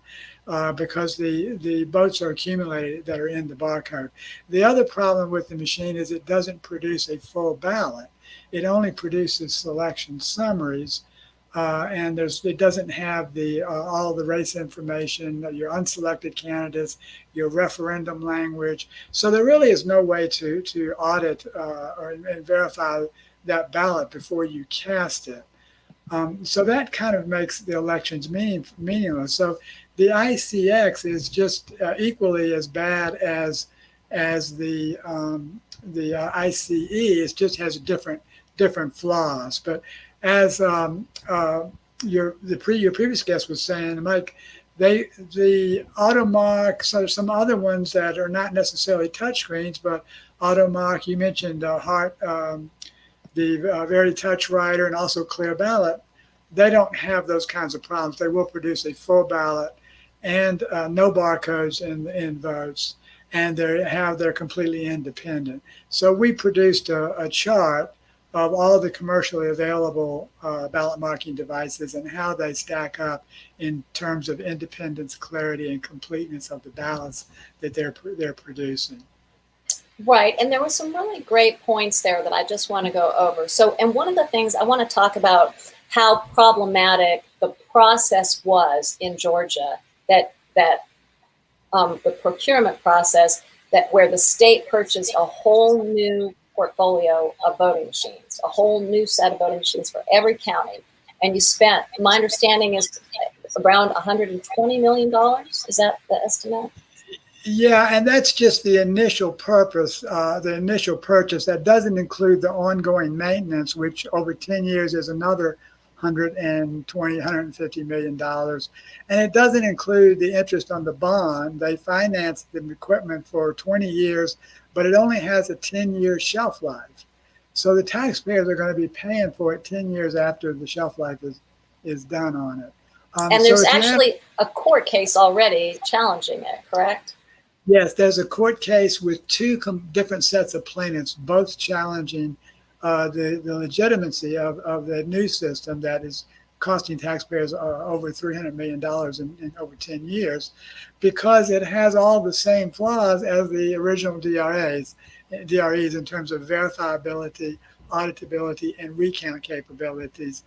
because the votes are accumulated that are in the barcode. The other problem with the machine is it doesn't produce a full ballot. It only produces selection summaries. And it doesn't have all the race information, your unselected candidates, your referendum language. So there really is no way to audit and verify that ballot before you cast it. So that kind of makes the elections meaningless. So the ICX is just equally as bad as the ICE. It just has different flaws. But as your previous guest was saying, Mike, the AutoMark, so some other ones that are not necessarily touchscreens, but AutoMark, you mentioned Hart, the Very Touch Writer, and also Clear Ballot. They don't have those kinds of problems. They will produce a full ballot and no barcodes in votes, and they're completely independent. So we produced a chart of all the commercially available ballot marking devices and how they stack up in terms of independence, clarity, and completeness of the ballots that they're producing. Right, and there were some really great points there that I just want to go over. So, and one of the things I want to talk about how problematic the process was in Georgia, that the procurement process, that where the state purchased a whole new portfolio of voting machines, a whole new set of voting machines for every county, and you spent, my understanding is around $120 million. Is that the estimate? Yeah, and that's just the initial purpose, the initial purchase. That doesn't include the ongoing maintenance, which over 10 years is another $150 million. And it doesn't include the interest on the bond. They financed the equipment for 20 years, but it only has a 10-year shelf life. So the taxpayers are going to be paying for it 10 years after the shelf life is done on it. And there's actually a court case already challenging it, correct? Yes, there's a court case with two different sets of plaintiffs, both challenging the legitimacy of the new system that is costing taxpayers over $300 million in over 10 years, because it has all the same flaws as the original DREs in terms of verifiability, auditability, and recount capabilities.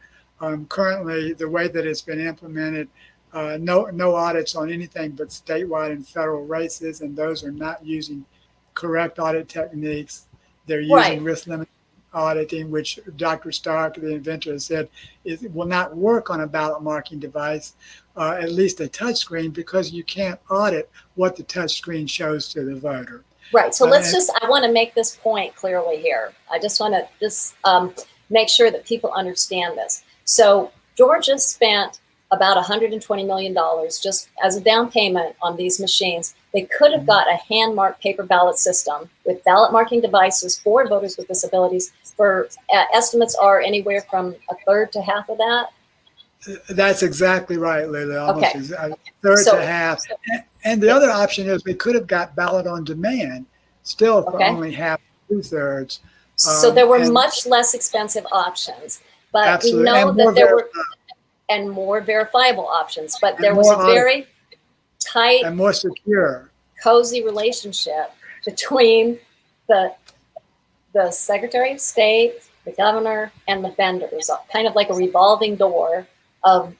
Currently, the way that it's been implemented, no audits on anything but statewide and federal races, and those are not using correct audit techniques. They're using risk limit auditing, which Dr. Stark, the inventor, has said will not work on a ballot marking device, at least a touchscreen, because you can't audit what the touchscreen shows to the voter. Right. So I want to make this point clearly here. I just want to make sure that people understand this. So Georgia spent about $120 million just as a down payment on these machines. They could have got a hand-marked paper ballot system with ballot marking devices for voters with disabilities. For estimates are anywhere from a third to half of that. That's exactly right, Lily. Almost a third to half. And the other option is we could have got ballot on demand, still for only half, 2/3. So there were much less expensive options, but absolutely. We know that there were more verifiable options, but there was a very tight and more secure, cozy relationship between the Secretary of State, the governor, and the vendors, kind of like a revolving door of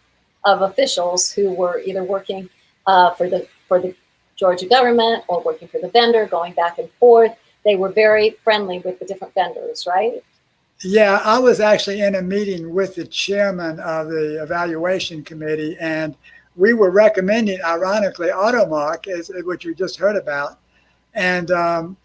officials who were either working for the Georgia government or working for the vendor, going back and forth. They were very friendly with the different vendors, right? Yeah, I was actually in a meeting with the chairman of the evaluation committee, and we were recommending, ironically, AutoMark, which you just heard about. And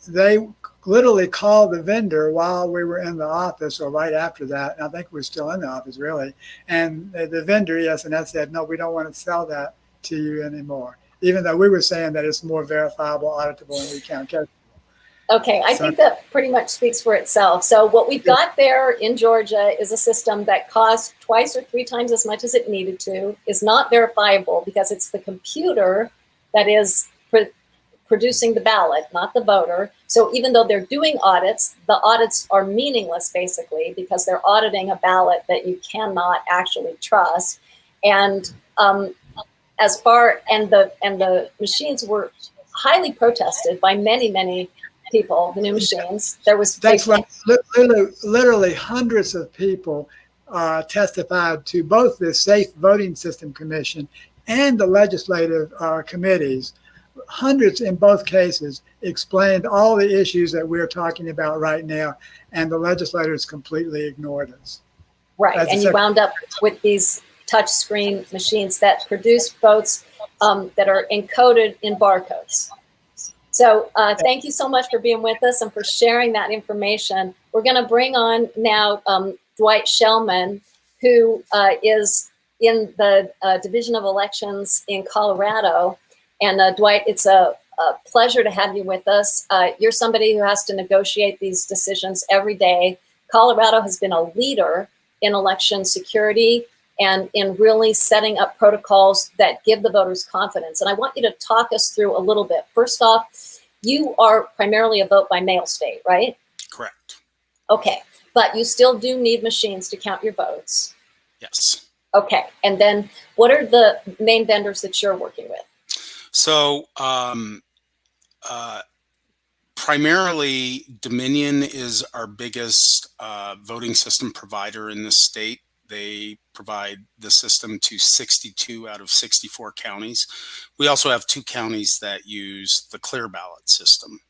they literally called the vendor while we were in the office, or right after that. And I think we're still in the office, really. And the vendor, ES&S, said, no, we don't want to sell that to you anymore, even though we were saying that it's more verifiable, auditable, and recount capable. Okay, I think that pretty much speaks for itself. So what we've got there in Georgia is a system that costs 2 or 3 times as much as it needed to, is not verifiable because it's the computer that is producing the ballot, not the voter. So even though they're doing audits, the audits are meaningless basically because they're auditing a ballot that you cannot actually trust. And the machines were highly protested by many people, the new machines. That's right. Literally hundreds of people testified to both the Safe Voting System Commission and the legislative committees. Hundreds in both cases explained all the issues that we're talking about right now, and the legislators completely ignored us. Right, as a and you wound up with these touch screen machines that produce votes that are encoded in barcodes. So thank you so much for being with us and for sharing that information. We're going to bring on now Dwight Shellman, who is in the Division of Elections in Colorado. And Dwight, it's a pleasure to have you with us. You're somebody who has to negotiate these decisions every day. Colorado has been a leader in election security and in really setting up protocols that give the voters confidence. And I want you to talk us through a little bit. First off, you are primarily a vote by mail state, right? Correct. Okay, but you still do need machines to count your votes. Yes. Okay, and then what are the main vendors that you're working with? So primarily Dominion is our biggest voting system provider in this state. They provide the system to 62 out of 64 counties. We also have 2 counties that use the clear ballot system.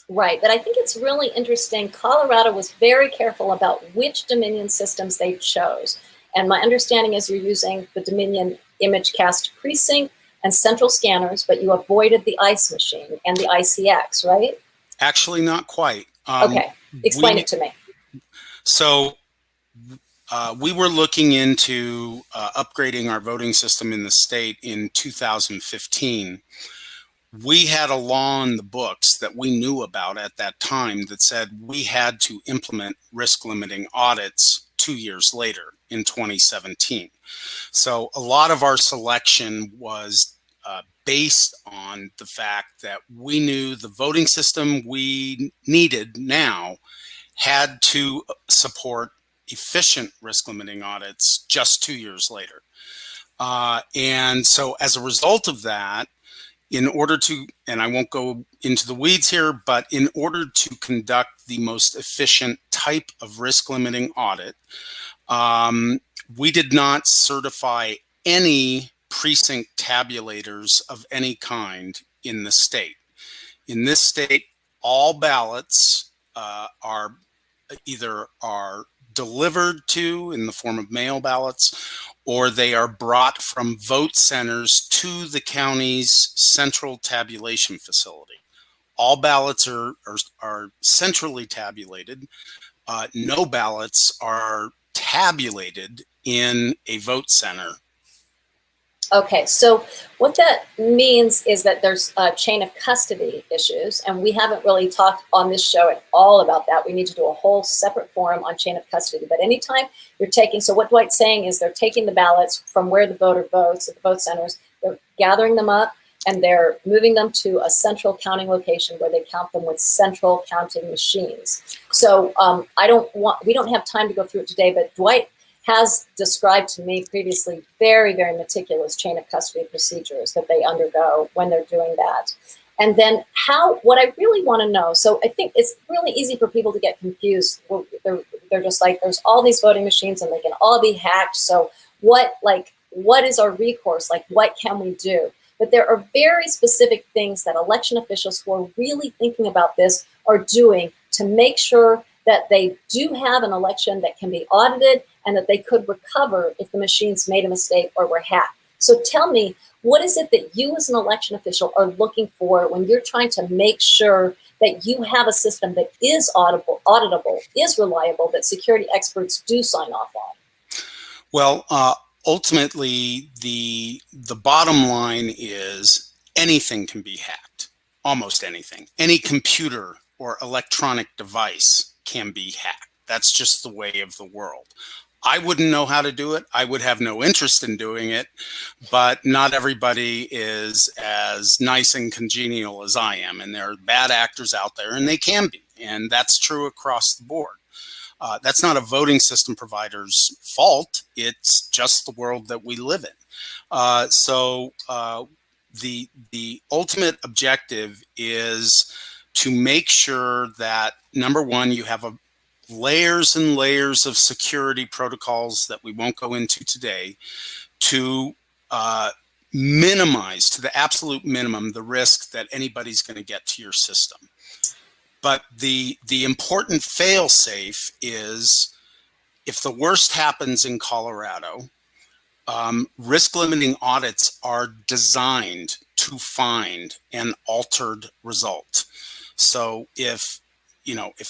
Right, but I think it's really interesting. Colorado was very careful about which Dominion systems they chose. And my understanding is you're using the Dominion ImageCast precinct and central scanners, but you avoided the ICE machine and the ICX, right? Actually, not quite. Okay, explain it to me. So we were looking into upgrading our voting system in the state in 2015. We had a law in the books that we knew about at that time that said we had to implement risk limiting audits 2 years later in 2017. So a lot of our selection was based on the fact that we knew the voting system we needed now had to support efficient risk limiting audits just 2 years later. And so as a result of that, in order to, and I won't go into the weeds here, but in order to conduct the most efficient type of risk limiting audit, we did not certify any precinct tabulators of any kind in the state. In this state, all ballots are delivered to in the form of mail ballots, or they are brought from vote centers to the county's central tabulation facility. All ballots are centrally tabulated. No ballots are tabulated in a vote center. Okay, so what that means is that there's a chain of custody issues, and we haven't really talked on this show at all about that. We need to do a whole separate forum on chain of custody. But anytime you're taking, so what Dwight's saying is they're taking the ballots from where the voter votes at the vote centers, they're gathering them up, and they're moving them to a central counting location where they count them with central counting machines. So we don't have time to go through it today, but Dwight has described to me previously very, very meticulous chain of custody procedures that they undergo when they're doing that. And then what I really want to know, so I think it's really easy for people to get confused. They're just like, there's all these voting machines and they can all be hacked. So what is our recourse? Like, what can we do? But there are very specific things that election officials who are really thinking about this are doing to make sure that they do have an election that can be audited and that they could recover if the machines made a mistake or were hacked. So tell me, what is it that you as an election official are looking for when you're trying to make sure that you have a system that is auditable, is reliable, that security experts do sign off on? Well, ultimately, the bottom line is anything can be hacked, almost anything. Any computer or electronic device can be hacked. That's just the way of the world. I wouldn't know how to do it. I would have no interest in doing it, but not everybody is as nice and congenial as I am. And there are bad actors out there, and they can be. And that's true across the board. That's not a voting system provider's fault. It's just the world that we live in. So the ultimate objective is to make sure that, number one, you have layers and layers of security protocols that we won't go into today to minimize to the absolute minimum the risk that anybody's going to get to your system. But the important fail-safe is if the worst happens in Colorado, risk limiting audits are designed to find an altered result. So if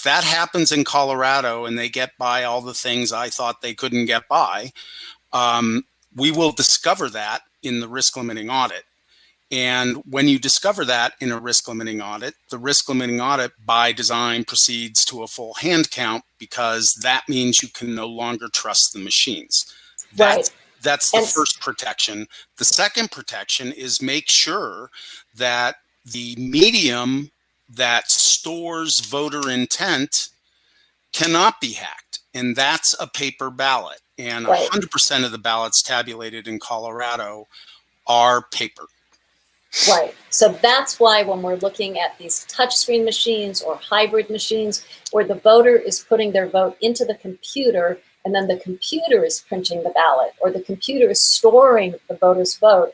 that happens in Colorado and they get by all the things I thought they couldn't get by, we will discover that in the risk limiting audit. And when you discover that in a risk limiting audit, the risk limiting audit by design proceeds to a full hand count, because that means you can no longer trust the machines. That's the first protection. The second protection is make sure that the medium that stores voter intent cannot be hacked. And that's a paper ballot. And 100% of the ballots tabulated in Colorado are paper. Right. So that's why when we're looking at these touchscreen machines or hybrid machines where the voter is putting their vote into the computer and then the computer is printing the ballot, or the computer is storing the voter's vote,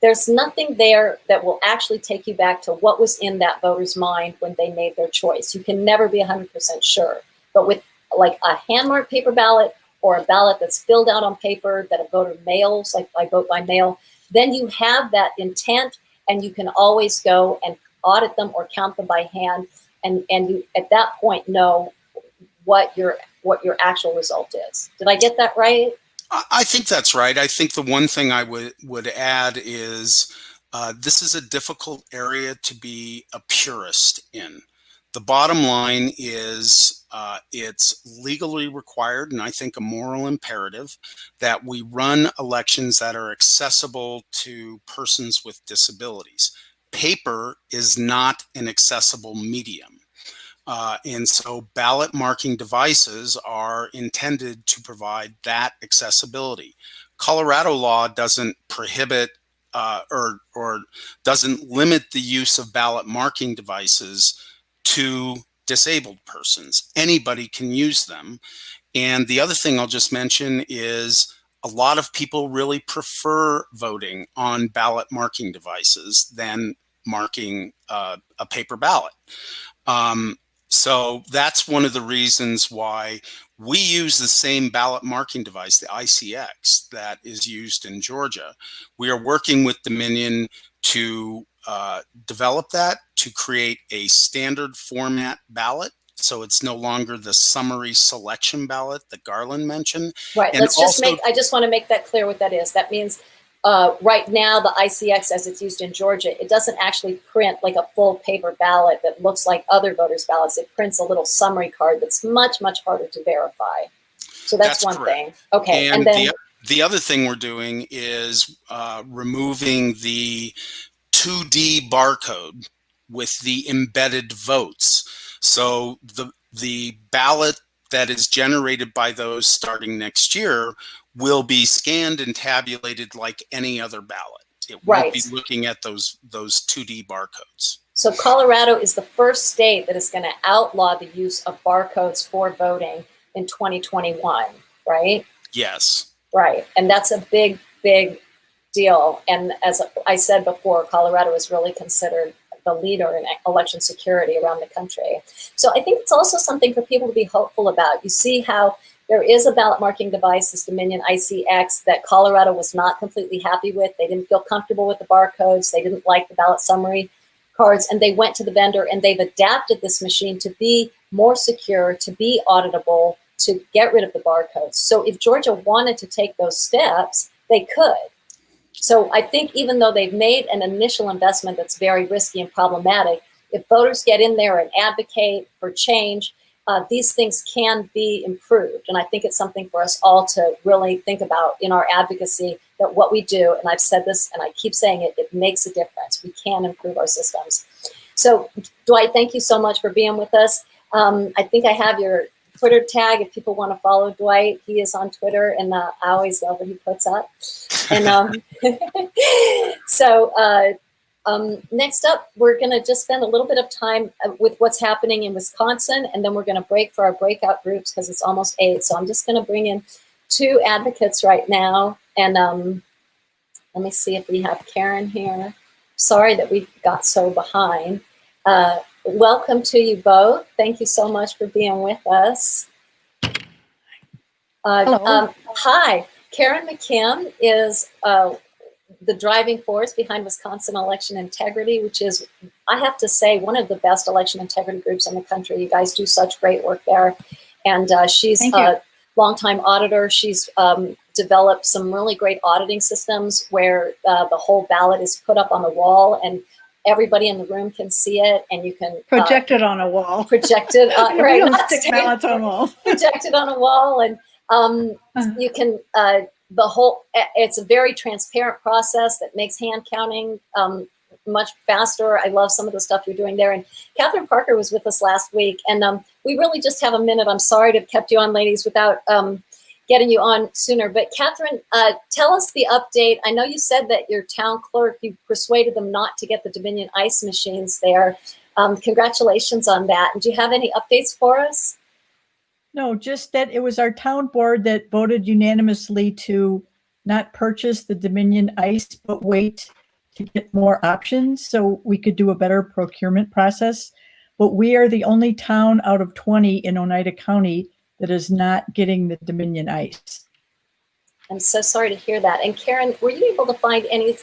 there's nothing there that will actually take you back to what was in that voter's mind when they made their choice. You can never be 100% sure. But with like a hand-marked paper ballot or a ballot that's filled out on paper that a voter mails, like by vote by mail, then you have that intent and you can always go and audit them or count them by hand. And you, at that point, know what your actual result is. Did I get that right? I think that's right. I think the one thing I would add is this is a difficult area to be a purist in. The bottom line is it's legally required, and I think a moral imperative, that we run elections that are accessible to persons with disabilities. Paper is not an accessible medium. And so ballot marking devices are intended to provide that accessibility. Colorado law doesn't prohibit or doesn't limit the use of ballot marking devices to disabled persons. Anybody can use them. And the other thing I'll just mention is a lot of people really prefer voting on ballot marking devices than marking a paper ballot. So that's one of the reasons why we use the same ballot marking device, the ICX, that is used in Georgia. We are working with Dominion to develop that, to create a standard format ballot. So it's no longer the summary selection ballot that Garland mentioned. Right. And Let's just I just want to make that clear what that is. That means right now, the ICX, as it's used in Georgia, it doesn't actually print like a full paper ballot that looks like other voters' ballots. It prints a little summary card that's much, much harder to verify. So that's one thing. Okay. And then the other thing we're doing is removing the 2D barcode with the embedded votes. So the ballot that is generated by those starting next year will be scanned and tabulated like any other ballot. It won't be looking at those 2D barcodes. So Colorado is the first state that is going to outlaw the use of barcodes for voting in 2021, right? Yes. Right. And that's a big, big deal. And as I said before, Colorado is really considered the leader in election security around the country. So I think it's also something for people to be hopeful about. You see how there is a ballot marking device, this Dominion ICX, that Colorado was not completely happy with. They didn't feel comfortable with the barcodes. They didn't like the ballot summary cards. And they went to the vendor and they've adapted this machine to be more secure, to be auditable, to get rid of the barcodes. So if Georgia wanted to take those steps, they could. So I think even though they've made an initial investment that's very risky and problematic, if voters get in there and advocate for change, these things can be improved. And I think it's something for us all to really think about in our advocacy, that what we do, and I've said this and I keep saying it, it makes a difference. We can improve our systems. So Dwight, thank you so much for being with us. I think I have your Twitter tag if people want to follow Dwight. He is on Twitter, and I always love what he puts up. And next up, we're going to just spend a little bit of time with what's happening in Wisconsin, and then we're going to break for our breakout groups because it's almost 8. So I'm just going to bring in 2 advocates right now. And let me see if we have Karen here. Sorry that we got so behind. Welcome to you both. Thank you so much for being with us. Hi, Karen McKim is the driving force behind Wisconsin Election Integrity, which is, I have to say, one of the best election integrity groups in the country. You guys do such great work there. And she's a longtime auditor. She's developed some really great auditing systems where the whole ballot is put up on the wall and everybody in the room can see it, and you can project it on a wall. Project it on, right? We don't stick ballots on walls. Project it on a wall, and you can the whole. It's a very transparent process that makes hand counting much faster. I love some of the stuff you're doing there. And Catherine Parker was with us last week, and we really just have a minute. I'm sorry to have kept you on, ladies, without getting you on sooner. But Catherine, tell us the update. I know you said that your town clerk, you persuaded them not to get the Dominion ice machines there. Congratulations on that. And do you have any updates for us? No, just that it was our town board that voted unanimously to not purchase the Dominion ice, but wait to get more options so we could do a better procurement process. But we are the only town out of 20 in Oneida County that is not getting the Dominion ice. I'm so sorry to hear that. And Karen, were you able to find any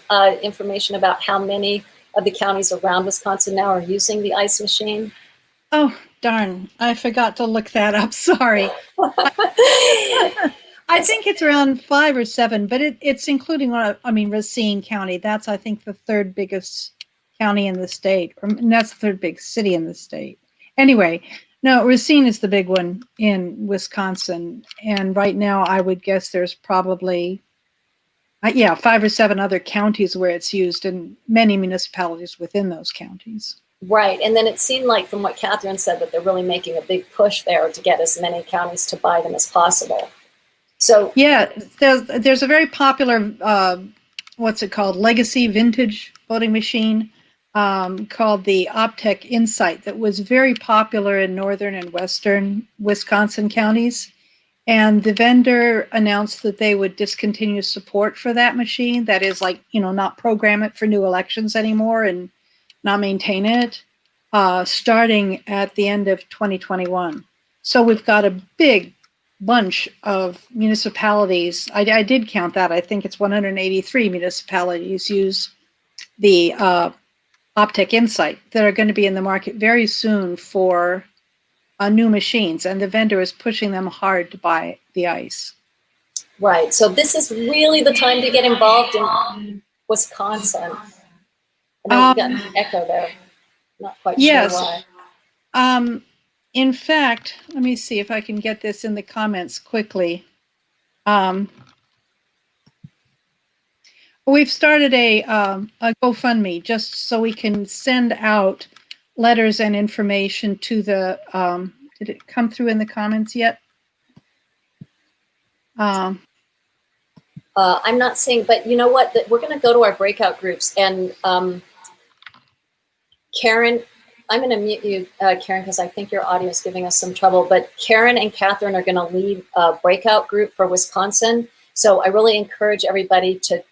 information about how many of the counties around Wisconsin now are using the ice machine? Oh, darn. I forgot to look that up. Sorry. I think it's around 5 or 7, but it's including, Racine County. That's, I think, the third biggest county in the state, and that's the third big city in the state. Anyway, no, Racine is the big one in Wisconsin. And right now, I would guess there's probably, 5 or 7 other counties where it's used, and many municipalities within those counties. Right. And then it seemed like, from what Catherine said, that they're really making a big push there to get as many counties to buy them as possible. So yeah, there's a very popular, what's it called, legacy vintage voting machine called the Optical Insight that was very popular in northern and western Wisconsin counties. And the vendor announced that they would discontinue support for that machine. That is, not program it for new elections anymore and not maintain it, starting at the end of 2021. So we've got a big bunch of municipalities. I did count that. I think it's 183 municipalities use the Optical Insight that are going to be in the market very soon for new machines, and the vendor is pushing them hard to buy the ice. Right. So this is really the time to get involved in Wisconsin. I know we've got an echo there. Not quite sure why. In fact, let me see if I can get this in the comments quickly. We've started a GoFundMe just so we can send out letters and information to the, did it come through in the comments yet? I'm not seeing, but you know what? We're going to go to our breakout groups, and Karen, I'm going to mute you, Karen, because I think your audio is giving us some trouble. But Karen and Catherine are going to lead a breakout group for Wisconsin. So I really encourage everybody to,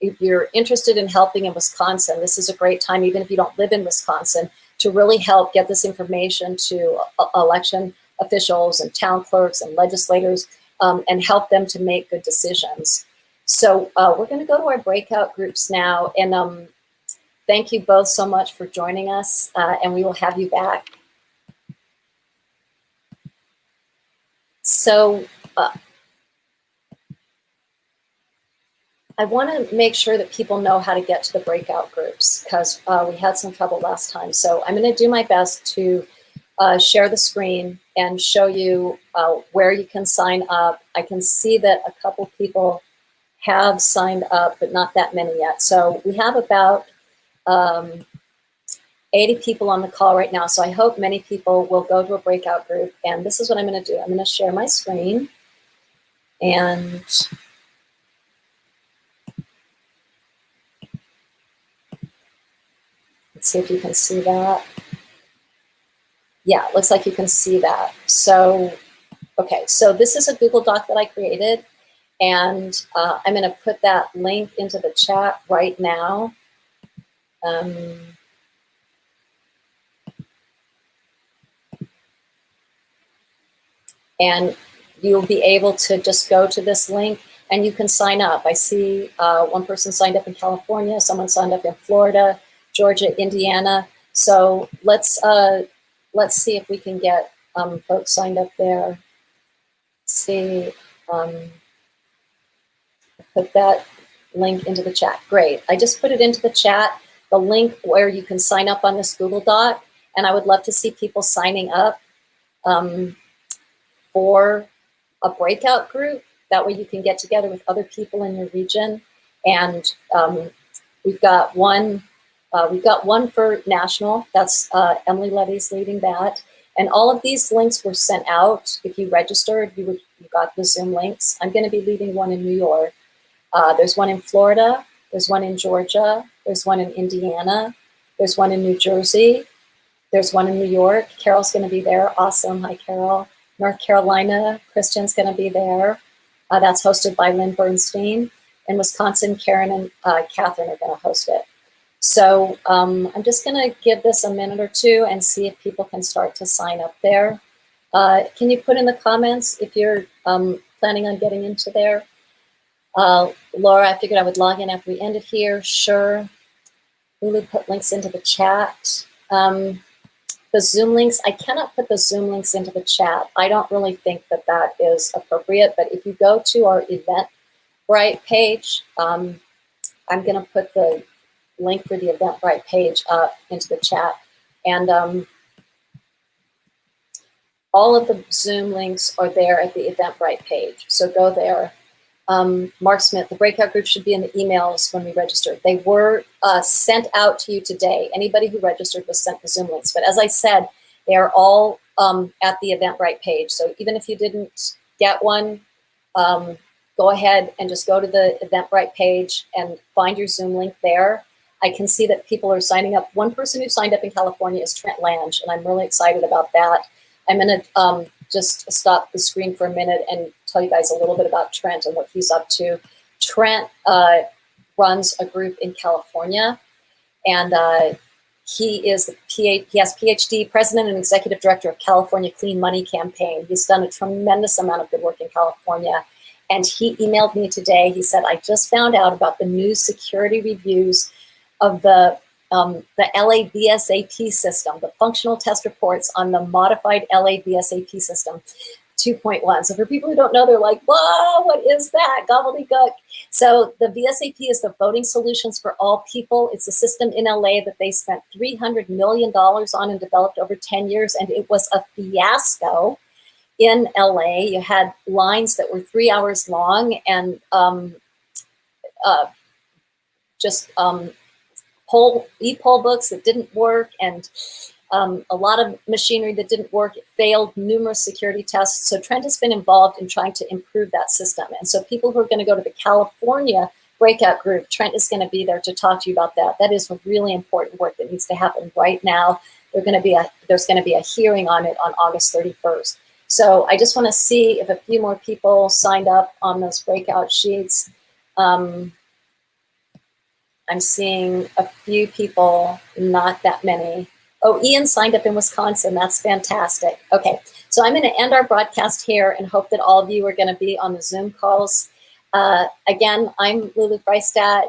if you're interested in helping in Wisconsin, this is a great time, even if you don't live in Wisconsin, to really help get this information to election officials and town clerks and legislators, and help them to make good decisions. So we're going to go to our breakout groups now, and thank you both so much for joining us, and we will have you back. So I want to make sure that people know how to get to the breakout groups, because we had some trouble last time. So I'm going to do my best to share the screen and show you where you can sign up. I can see that a couple people have signed up, but not that many yet. So we have about 80 people on the call right now. So I hope many people will go to a breakout group. And this is what I'm going to do. I'm going to share my screen. And let's see if you can see that. Yeah, it looks like you can see that. So, okay, so this is a Google Doc that I created. And I'm going to put that link into the chat right now. And you'll be able to just go to this link and you can sign up. I see one person signed up in California, someone signed up in Florida, Georgia, Indiana. So let's see if we can get folks signed up there. See, put that link into the chat. Great. I just put it into the chat, the link where you can sign up on this Google Doc, and I would love to see people signing up for a breakout group. That way you can get together with other people in your region. And we've got one for national. That's Emily Levy's leading that. And all of these links were sent out. If you registered, you got the Zoom links. I'm going to be leading one in New York. There's one in Florida. There's one in Georgia. There's one in Indiana. There's one in New Jersey. There's one in New York. Carol's going to be there. Awesome. Hi, Carol. North Carolina, Christian's going to be there. That's hosted by Lynn Bernstein. In Wisconsin, Karen and Catherine are going to host it. So I'm just going to give this a minute or two and see if people can start to sign up there. Can you put in the comments if you're planning on getting into there? Laura, I figured I would log in after we ended here. Sure. Lulu put links into the chat. The Zoom links, I cannot put the Zoom links into the chat. I don't really think that that is appropriate, but if you go to our Eventbrite page, I'm going to put the link for the Eventbrite page up into the chat. And all of the Zoom links are there at the Eventbrite page. So go there. Mark Smith, the breakout group should be in the emails when we registered. They were sent out to you today. Anybody who registered was sent the Zoom links. But as I said, they are all at the Eventbrite page. So even if you didn't get one, go ahead and just go to the Eventbrite page and find your Zoom link there. I can see that people are signing up. One person who signed up in California is Trent Lange, and I'm really excited about that. I'm going to just stop the screen for a minute and tell you guys a little bit about Trent and what he's up to. Trent runs a group in California, and he has PhD, president and executive director of California Clean Money Campaign. He's done a tremendous amount of good work in California, and he emailed me today. He said, I just found out about the new security reviews of the LA BSAP system, the functional test reports on the modified LA BSAP system 2.1. So for people who don't know, they're like, whoa, what is that? Gobbledygook. So the BSAP is the Voting Solutions for All People. It's a system in LA that they spent $300 million on and developed over 10 years, and it was a fiasco in LA. You had lines that were 3 hours long and e-poll books that didn't work, and a lot of machinery that didn't work. It failed numerous security tests. So Trent has been involved in trying to improve that system. And so people who are going to go to the California breakout group, Trent is going to be there to talk to you about that. That is really important work that needs to happen right now. There's going to be a hearing on it on August 31st. So I just want to see if a few more people signed up on those breakout sheets. I'm seeing a few people, not that many. Oh, Ian signed up in Wisconsin. That's fantastic. Okay, so I'm going to end our broadcast here and hope that all of you are going to be on the Zoom calls. Again, I'm Lulu Freistat.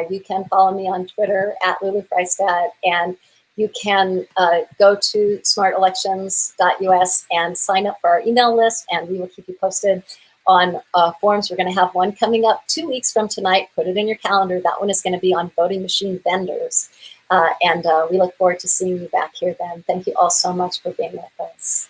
You can follow me on Twitter at Lulu Freistat, and you can go to smartelections.us and sign up for our email list, and we will keep you posted on forums. We're going to have one coming up 2 weeks from tonight. Put it in your calendar. That one is going to be on voting machine vendors. And we look forward to seeing you back here then. Thank you all so much for being with us.